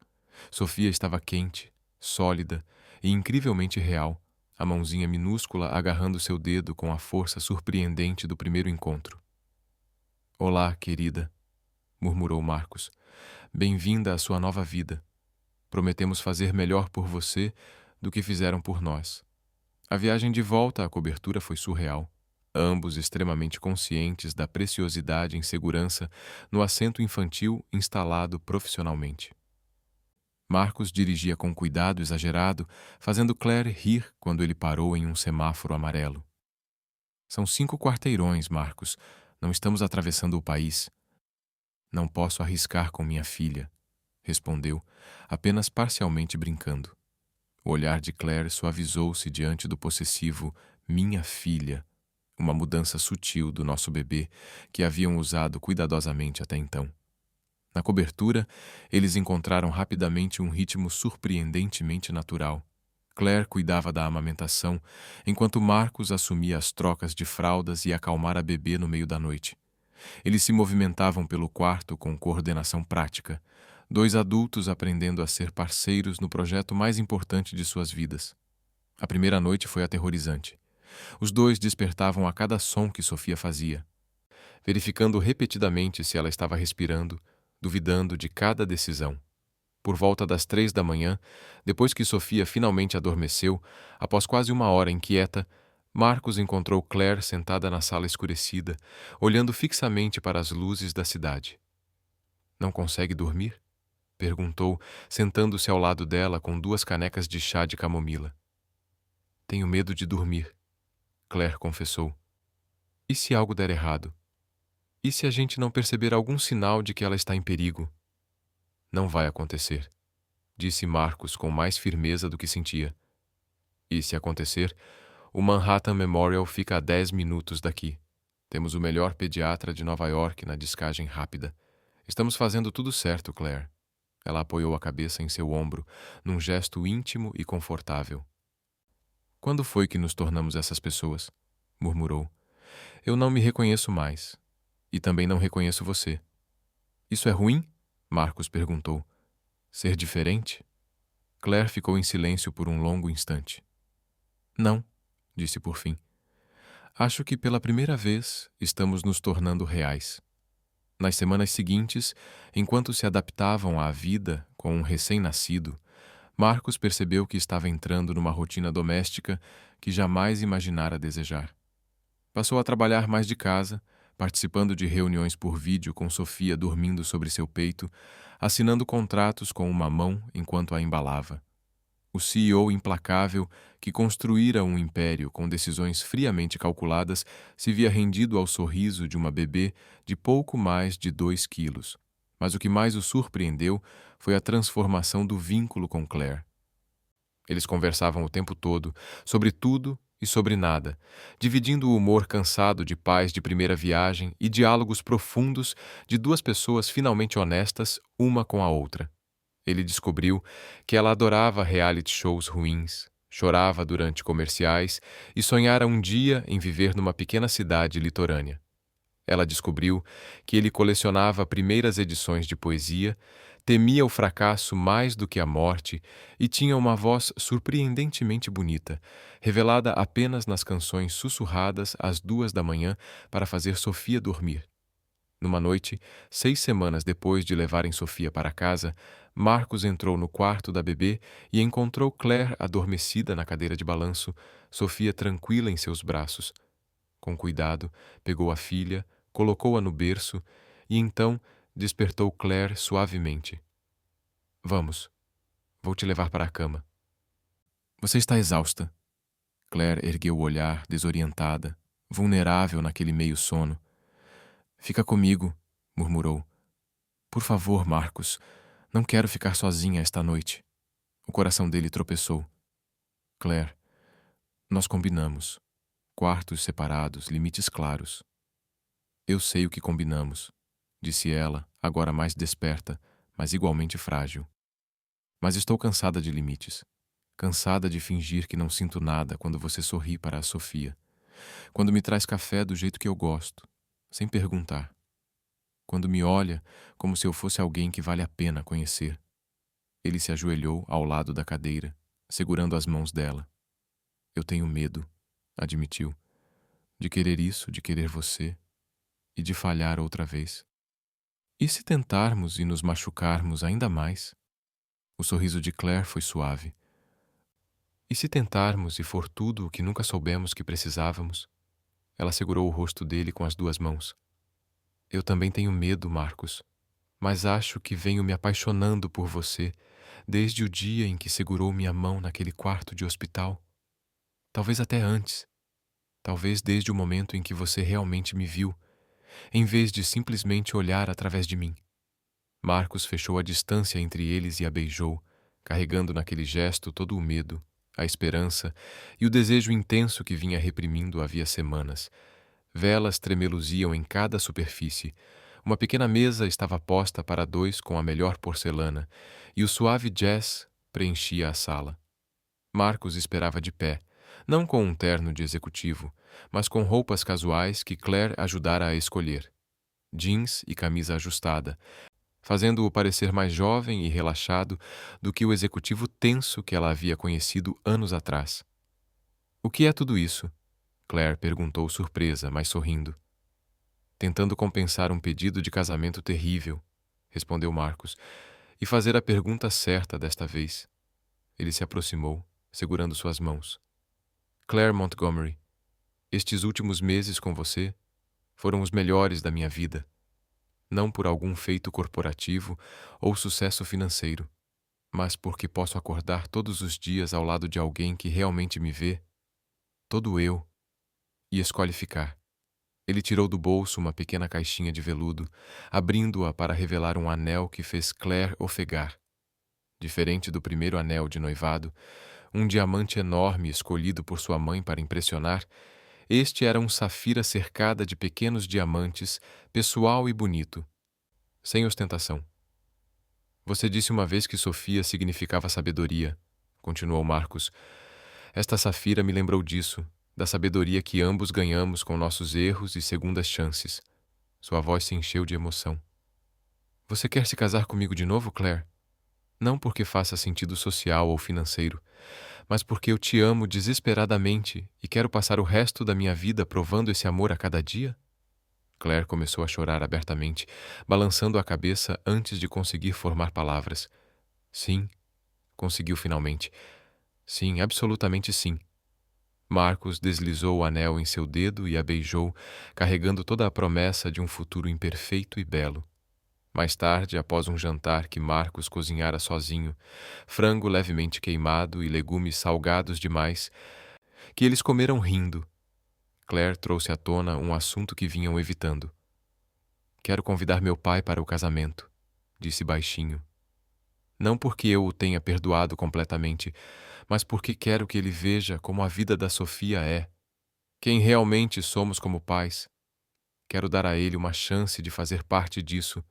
Sofia estava quente, sólida e incrivelmente real, a mãozinha minúscula agarrando seu dedo com a força surpreendente do primeiro encontro. Olá, querida, murmurou Marcus. Bem-vinda à sua nova vida. Prometemos fazer melhor por você do que fizeram por nós. A viagem de volta à cobertura foi surreal. Ambos extremamente conscientes da preciosidade em segurança no assento infantil instalado profissionalmente. Marcus dirigia com cuidado exagerado, fazendo Claire rir quando ele parou em um semáforo amarelo. São 5 quarteirões, Marcus. Não estamos atravessando o país. Não posso arriscar com minha filha, respondeu, apenas parcialmente brincando. O olhar de Claire suavizou-se diante do possessivo minha filha, uma mudança sutil do nosso bebê que haviam usado cuidadosamente até então. Na cobertura, eles encontraram rapidamente um ritmo surpreendentemente natural. Claire cuidava da amamentação, enquanto Marcus assumia as trocas de fraldas e acalmar a bebê no meio da noite. Eles se movimentavam pelo quarto com coordenação prática, 2 adultos aprendendo a ser parceiros no projeto mais importante de suas vidas. A primeira noite foi aterrorizante. Os 2 despertavam a cada som que Sofia fazia, verificando repetidamente se ela estava respirando, duvidando de cada decisão. Por volta das 3 da manhã, depois que Sofia finalmente adormeceu, após quase 1 hora inquieta, Marcus encontrou Claire sentada na sala escurecida, olhando fixamente para as luzes da cidade. Não consegue dormir? Perguntou, sentando-se ao lado dela com 2 canecas de chá de camomila. Tenho medo de dormir, Claire confessou. E se algo der errado? E se a gente não perceber algum sinal de que ela está em perigo? Não vai acontecer, disse Marcus com mais firmeza do que sentia. E se acontecer, o Manhattan Memorial fica a 10 minutos daqui. Temos o melhor pediatra de Nova York na descagem rápida. Estamos fazendo tudo certo, Claire. Ela apoiou a cabeça em seu ombro, num gesto íntimo e confortável. Quando foi que nos tornamos essas pessoas? Murmurou. Eu não me reconheço mais. E também não reconheço você. Isso é ruim? Marcos perguntou. Ser diferente? Claire ficou em silêncio por um longo instante. Não, disse por fim. Acho que pela primeira vez estamos nos tornando reais. Nas semanas seguintes, enquanto se adaptavam à vida com um recém-nascido, Marcos percebeu que estava entrando numa rotina doméstica que jamais imaginara desejar. Passou a trabalhar mais de casa, participando de reuniões por vídeo com Sofia dormindo sobre seu peito, assinando contratos com uma mão enquanto a embalava. O CEO implacável, que construíra um império com decisões friamente calculadas, se via rendido ao sorriso de uma bebê de pouco mais de 2 quilos. Mas o que mais o surpreendeu foi a transformação do vínculo com Claire. Eles conversavam o tempo todo, sobre tudo e sobre nada, dividindo o humor cansado de pais de primeira viagem e diálogos profundos de duas pessoas finalmente honestas uma com a outra. Ele descobriu que ela adorava reality shows ruins, chorava durante comerciais e sonhara um dia em viver numa pequena cidade litorânea. Ela descobriu que ele colecionava primeiras edições de poesia, temia o fracasso mais do que a morte e tinha uma voz surpreendentemente bonita, revelada apenas nas canções sussurradas às 2 da manhã para fazer Sofia dormir. Numa noite, 6 semanas depois de levarem Sofia para casa, Marcos entrou no quarto da bebê e encontrou Claire adormecida na cadeira de balanço, Sofia tranquila em seus braços. Com cuidado, pegou a filha, colocou-a no berço e então despertou Claire suavemente. Vamos, vou te levar para a cama. Você está exausta. Claire ergueu o olhar, desorientada, vulnerável naquele meio sono. Fica comigo, murmurou. Por favor, Marcos, não quero ficar sozinha esta noite. O coração dele tropeçou. Claire, nós combinamos. Quartos separados, limites claros. Eu sei o que combinamos, disse ela, agora mais desperta, mas igualmente frágil. Mas estou cansada de limites. Cansada de fingir que não sinto nada quando você sorri para a Sofia. Quando me traz café do jeito que eu gosto, sem perguntar. Quando me olha como se eu fosse alguém que vale a pena conhecer. Ele se ajoelhou ao lado da cadeira, segurando as mãos dela. Eu tenho medo, admitiu, de querer isso, de querer você, e de falhar outra vez. E se tentarmos e nos machucarmos ainda mais? O sorriso de Claire foi suave. E se tentarmos e for tudo o que nunca soubemos que precisávamos? Ela segurou o rosto dele com as 2 mãos. Eu também tenho medo, Marcos, mas acho que venho me apaixonando por você desde o dia em que segurou minha mão naquele quarto de hospital. Talvez até antes. Talvez desde o momento em que você realmente me viu, em vez de simplesmente olhar através de mim. Marcos fechou a distância entre eles e a beijou, carregando naquele gesto todo o medo, a esperança e o desejo intenso que vinha reprimindo havia semanas. Velas tremeluziam em cada superfície. Uma pequena mesa estava posta para 2 com a melhor porcelana, e o suave jazz preenchia a sala. Marcos esperava de pé, não com um terno de executivo, mas com roupas casuais que Claire ajudara a escolher. Jeans e camisa ajustada, fazendo-o parecer mais jovem e relaxado do que o executivo tenso que ela havia conhecido anos atrás. O que é tudo isso? Claire perguntou surpresa, mas sorrindo. Tentando compensar um pedido de casamento terrível, respondeu Marcos, e fazer a pergunta certa desta vez. Ele se aproximou, segurando suas mãos. Claire Montgomery, estes últimos meses com você foram os melhores da minha vida. Não por algum feito corporativo ou sucesso financeiro, mas porque posso acordar todos os dias ao lado de alguém que realmente me vê, todo eu, e escolhe ficar. Ele tirou do bolso uma pequena caixinha de veludo, abrindo-a para revelar um anel que fez Claire ofegar. Diferente do primeiro anel de noivado, um diamante enorme escolhido por sua mãe para impressionar, este era um safira cercada de pequenos diamantes, pessoal e bonito, sem ostentação. Você disse uma vez que Sofia significava sabedoria, continuou Marcos. Esta safira me lembrou disso, da sabedoria que ambos ganhamos com nossos erros e segundas chances. Sua voz se encheu de emoção. Você quer se casar comigo de novo, Claire? Não porque faça sentido social ou financeiro, mas porque eu te amo desesperadamente e quero passar o resto da minha vida provando esse amor a cada dia? Claire começou a chorar abertamente, balançando a cabeça antes de conseguir formar palavras. Sim, conseguiu finalmente. Sim, absolutamente sim. Marcos deslizou o anel em seu dedo e a beijou, carregando toda a promessa de um futuro imperfeito e belo. Mais tarde, após um jantar que Marcos cozinhara sozinho, frango levemente queimado e legumes salgados demais, que eles comeram rindo, Claire trouxe à tona um assunto que vinham evitando. Quero convidar meu pai para o casamento, disse baixinho. Não porque eu o tenha perdoado completamente, mas porque quero que ele veja como a vida da Sofia é, quem realmente somos como pais. Quero dar a ele uma chance de fazer parte disso,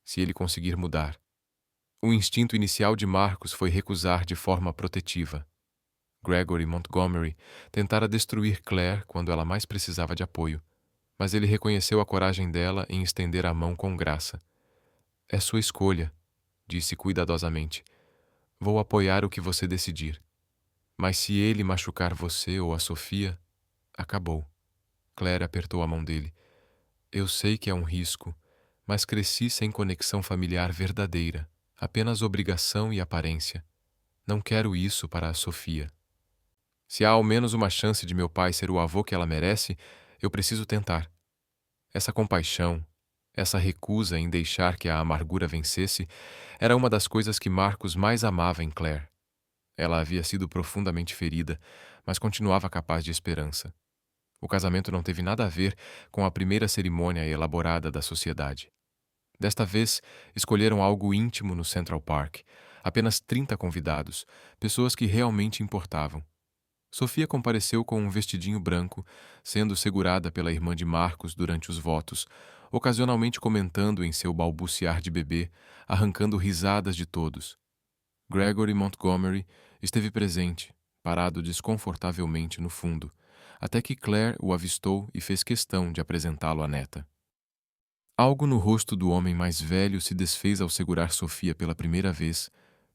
se ele conseguir mudar. O instinto inicial de Marcos foi recusar de forma protetiva. Gregory Montgomery tentara destruir Claire quando ela mais precisava de apoio, mas ele reconheceu a coragem dela em estender a mão com graça. É sua escolha, disse cuidadosamente. Vou apoiar o que você decidir. Mas se ele machucar você ou a Sofia, acabou. Claire apertou a mão dele. Eu sei que é um risco, mas cresci sem conexão familiar verdadeira, apenas obrigação e aparência. Não quero isso para a Sofia. Se há ao menos uma chance de meu pai ser o avô que ela merece, eu preciso tentar. Essa compaixão, essa recusa em deixar que a amargura vencesse, era uma das coisas que Marcos mais amava em Claire. Ela havia sido profundamente ferida, mas continuava capaz de esperança. O casamento não teve nada a ver com a primeira cerimônia elaborada da sociedade. Desta vez, escolheram algo íntimo no Central Park. Apenas 30 convidados, pessoas que realmente importavam. Sofia compareceu com um vestidinho branco, sendo segurada pela irmã de Marcos durante os votos, ocasionalmente comentando em seu balbuciar de bebê, arrancando risadas de todos. Gregory Montgomery esteve presente, parado desconfortavelmente no fundo, até que Claire o avistou e fez questão de apresentá-lo à neta. Algo no rosto do homem mais velho se desfez ao segurar Sofia pela primeira vez,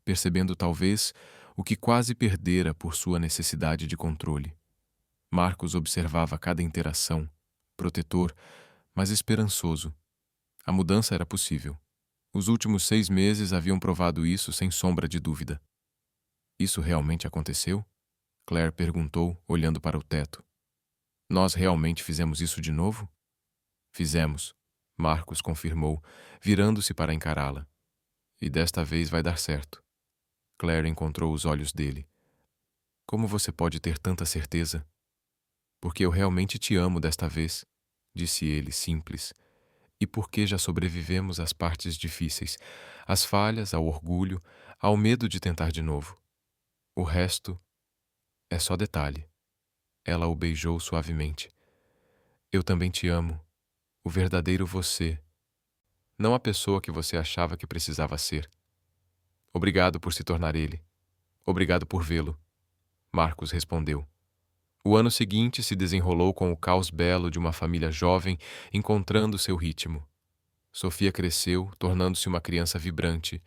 percebendo talvez o que quase perdera por sua necessidade de controle. Marcos observava cada interação, protetor, mas esperançoso. A mudança era possível. Os últimos 6 meses haviam provado isso sem sombra de dúvida. Isso realmente aconteceu? Claire perguntou, olhando para o teto. Nós realmente fizemos isso de novo? Fizemos, Marcos confirmou, virando-se para encará-la. E desta vez vai dar certo. Claire encontrou os olhos dele. Como você pode ter tanta certeza? Porque eu realmente te amo desta vez, disse ele, simples. E porque já sobrevivemos às partes difíceis, às falhas, ao orgulho, ao medo de tentar de novo. O resto é só detalhe. Ela o beijou suavemente. Eu também te amo, o verdadeiro você, não a pessoa que você achava que precisava ser. Obrigado por se tornar ele. Obrigado por vê-lo. Marcos respondeu. O ano seguinte se desenrolou com o caos belo de uma família jovem encontrando seu ritmo. Sofia cresceu, tornando-se uma criança vibrante,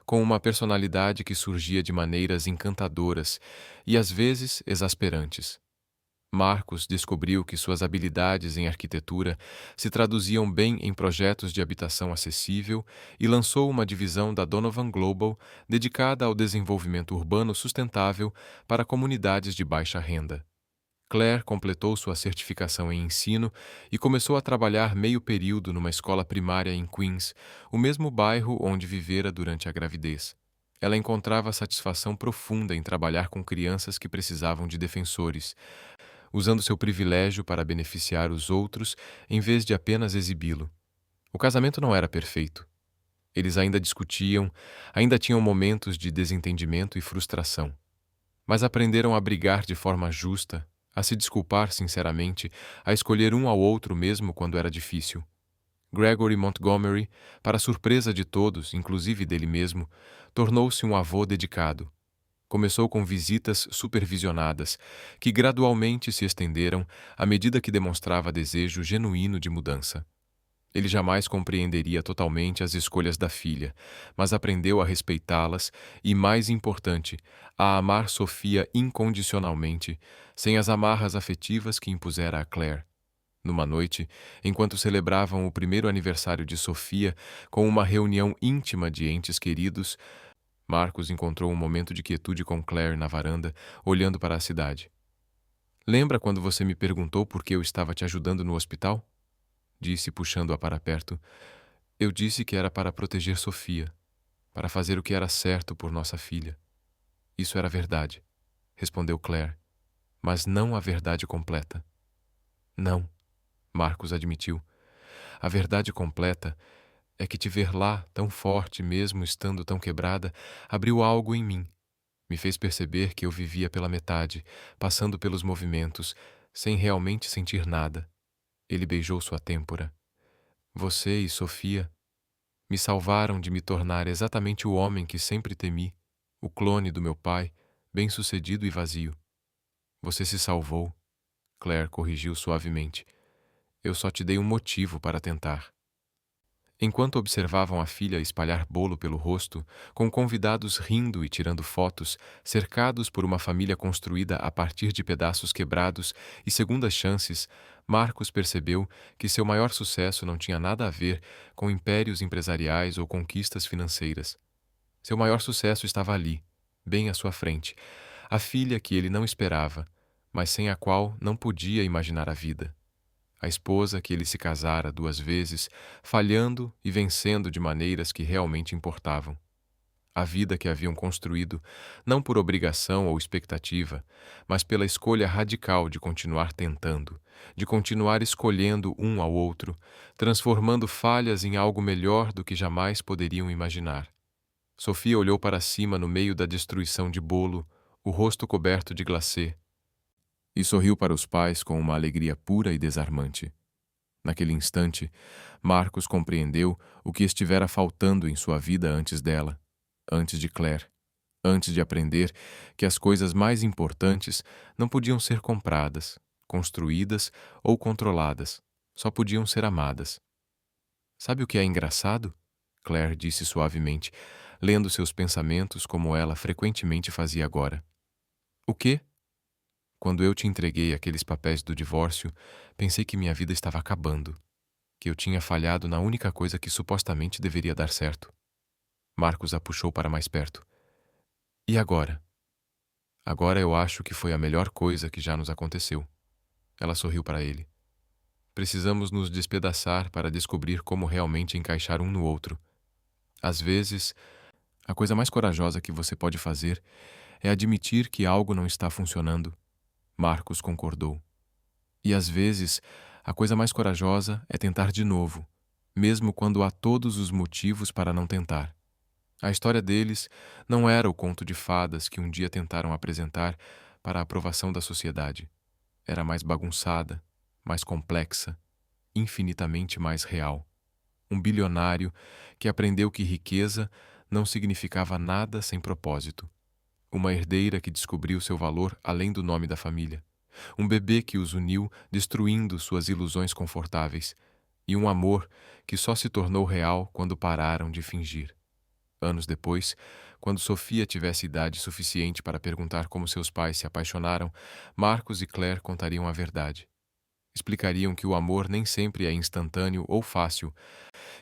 com uma personalidade que surgia de maneiras encantadoras e às vezes exasperantes. Marcos descobriu que suas habilidades em arquitetura se traduziam bem em projetos de habitação acessível e lançou uma divisão da Donovan Global dedicada ao desenvolvimento urbano sustentável para comunidades de baixa renda. Claire completou sua certificação em ensino e começou a trabalhar meio período numa escola primária em Queens, o mesmo bairro onde vivera durante a gravidez. Ela encontrava satisfação profunda em trabalhar com crianças que precisavam de defensores, usando seu privilégio para beneficiar os outros em vez de apenas exibi-lo. O casamento não era perfeito. Eles ainda discutiam, ainda tinham momentos de desentendimento e frustração. Mas aprenderam a brigar de forma justa, a se desculpar sinceramente, a escolher um ao outro mesmo quando era difícil. Gregory Montgomery, para surpresa de todos, inclusive dele mesmo, tornou-se um avô dedicado. Começou com visitas supervisionadas, que gradualmente se estenderam à medida que demonstrava desejo genuíno de mudança. Ele jamais compreenderia totalmente as escolhas da filha, mas aprendeu a respeitá-las e, mais importante, a amar Sofia incondicionalmente, sem as amarras afetivas que impusera a Claire. Numa noite, enquanto celebravam o primeiro aniversário de Sofia com uma reunião íntima de entes queridos, Marcos encontrou um momento de quietude com Claire na varanda, olhando para a cidade. "Lembra quando você me perguntou por que eu estava te ajudando no hospital?" Disse, puxando-a para perto. "Eu disse que era para proteger Sofia, para fazer o que era certo por nossa filha. Isso era verdade", respondeu Claire, "mas não a verdade completa." "Não", Marcos admitiu. "A verdade completa é que te ver lá, tão forte mesmo estando tão quebrada, abriu algo em mim. Me fez perceber que eu vivia pela metade, passando pelos movimentos, sem realmente sentir nada." Ele beijou sua têmpora. "Você e Sofia me salvaram de me tornar exatamente o homem que sempre temi, o clone do meu pai, bem-sucedido e vazio." "Você se salvou", Claire corrigiu suavemente. "Eu só te dei um motivo para tentar." Enquanto observavam a filha espalhar bolo pelo rosto, com convidados rindo e tirando fotos, cercados por uma família construída a partir de pedaços quebrados e segundas chances, Marcos percebeu que seu maior sucesso não tinha nada a ver com impérios empresariais ou conquistas financeiras. Seu maior sucesso estava ali, bem à sua frente, a filha que ele não esperava, mas sem a qual não podia imaginar a vida. A esposa que ele se casara 2 vezes, falhando e vencendo de maneiras que realmente importavam. A vida que haviam construído, não por obrigação ou expectativa, mas pela escolha radical de continuar tentando, de continuar escolhendo um ao outro, transformando falhas em algo melhor do que jamais poderiam imaginar. Sofia olhou para cima no meio da destruição de bolo, o rosto coberto de glacê, e sorriu para os pais com uma alegria pura e desarmante. Naquele instante, Marcos compreendeu o que estivera faltando em sua vida antes dela, antes de Claire, antes de aprender que as coisas mais importantes não podiam ser compradas, construídas ou controladas, só podiam ser amadas. "Sabe o que é engraçado?" Claire disse suavemente, lendo seus pensamentos como ela frequentemente fazia agora. "O quê?" "Quando eu te entreguei aqueles papéis do divórcio, pensei que minha vida estava acabando, que eu tinha falhado na única coisa que supostamente deveria dar certo." Marcos a puxou para mais perto. "E agora?" "Agora eu acho que foi a melhor coisa que já nos aconteceu." Ela sorriu para ele. "Precisamos nos despedaçar para descobrir como realmente encaixar um no outro. Às vezes, a coisa mais corajosa que você pode fazer é admitir que algo não está funcionando." Marcos concordou. "E às vezes, a coisa mais corajosa é tentar de novo, mesmo quando há todos os motivos para não tentar." A história deles não era o conto de fadas que um dia tentaram apresentar para a aprovação da sociedade. Era mais bagunçada, mais complexa, infinitamente mais real. Um bilionário que aprendeu que riqueza não significava nada sem propósito. Uma herdeira que descobriu seu valor além do nome da família. Um bebê que os uniu, destruindo suas ilusões confortáveis. E um amor que só se tornou real quando pararam de fingir. Anos depois, quando Sofia tivesse idade suficiente para perguntar como seus pais se apaixonaram, Marcos e Claire contariam a verdade. Explicariam que o amor nem sempre é instantâneo ou fácil,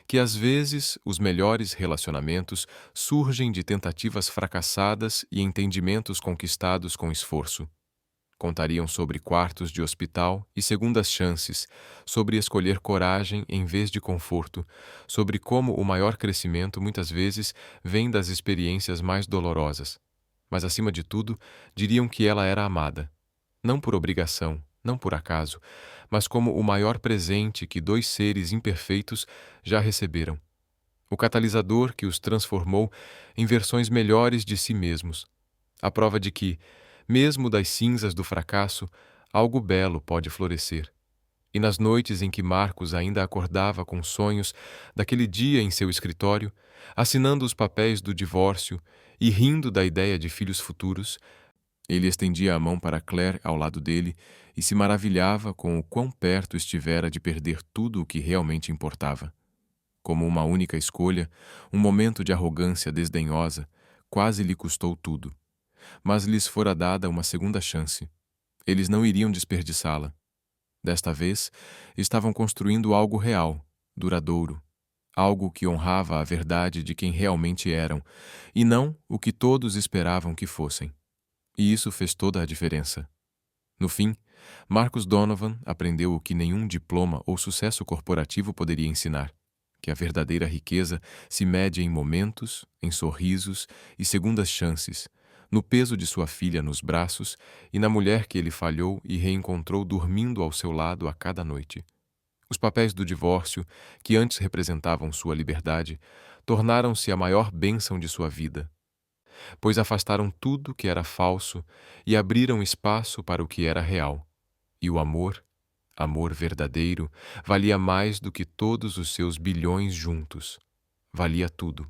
que às vezes os melhores relacionamentos surgem de tentativas fracassadas e entendimentos conquistados com esforço. Contariam sobre quartos de hospital e segundas chances, sobre escolher coragem em vez de conforto, sobre como o maior crescimento muitas vezes vem das experiências mais dolorosas. Mas, acima de tudo, diriam que ela era amada. Não por obrigação, não por acaso, mas como o maior presente que 2 seres imperfeitos já receberam. O catalisador que os transformou em versões melhores de si mesmos. A prova de que, mesmo das cinzas do fracasso, algo belo pode florescer. E nas noites em que Marcos ainda acordava com sonhos daquele dia em seu escritório, assinando os papéis do divórcio e rindo da ideia de filhos futuros, ele estendia a mão para Claire ao lado dele e se maravilhava com o quão perto estivera de perder tudo o que realmente importava. Como uma única escolha, um momento de arrogância desdenhosa, quase lhe custou tudo. Mas lhes fora dada uma segunda chance. Eles não iriam desperdiçá-la. Desta vez, estavam construindo algo real, duradouro, algo que honrava a verdade de quem realmente eram, e não o que todos esperavam que fossem. E isso fez toda a diferença. No fim, Marcus Donovan aprendeu o que nenhum diploma ou sucesso corporativo poderia ensinar: que a verdadeira riqueza se mede em momentos, em sorrisos e segundas chances, no peso de sua filha nos braços e na mulher que ele falhou e reencontrou dormindo ao seu lado a cada noite. Os papéis do divórcio, que antes representavam sua liberdade, tornaram-se a maior bênção de sua vida, pois afastaram tudo que era falso e abriram espaço para o que era real. E o amor, amor verdadeiro, valia mais do que todos os seus bilhões juntos. Valia tudo.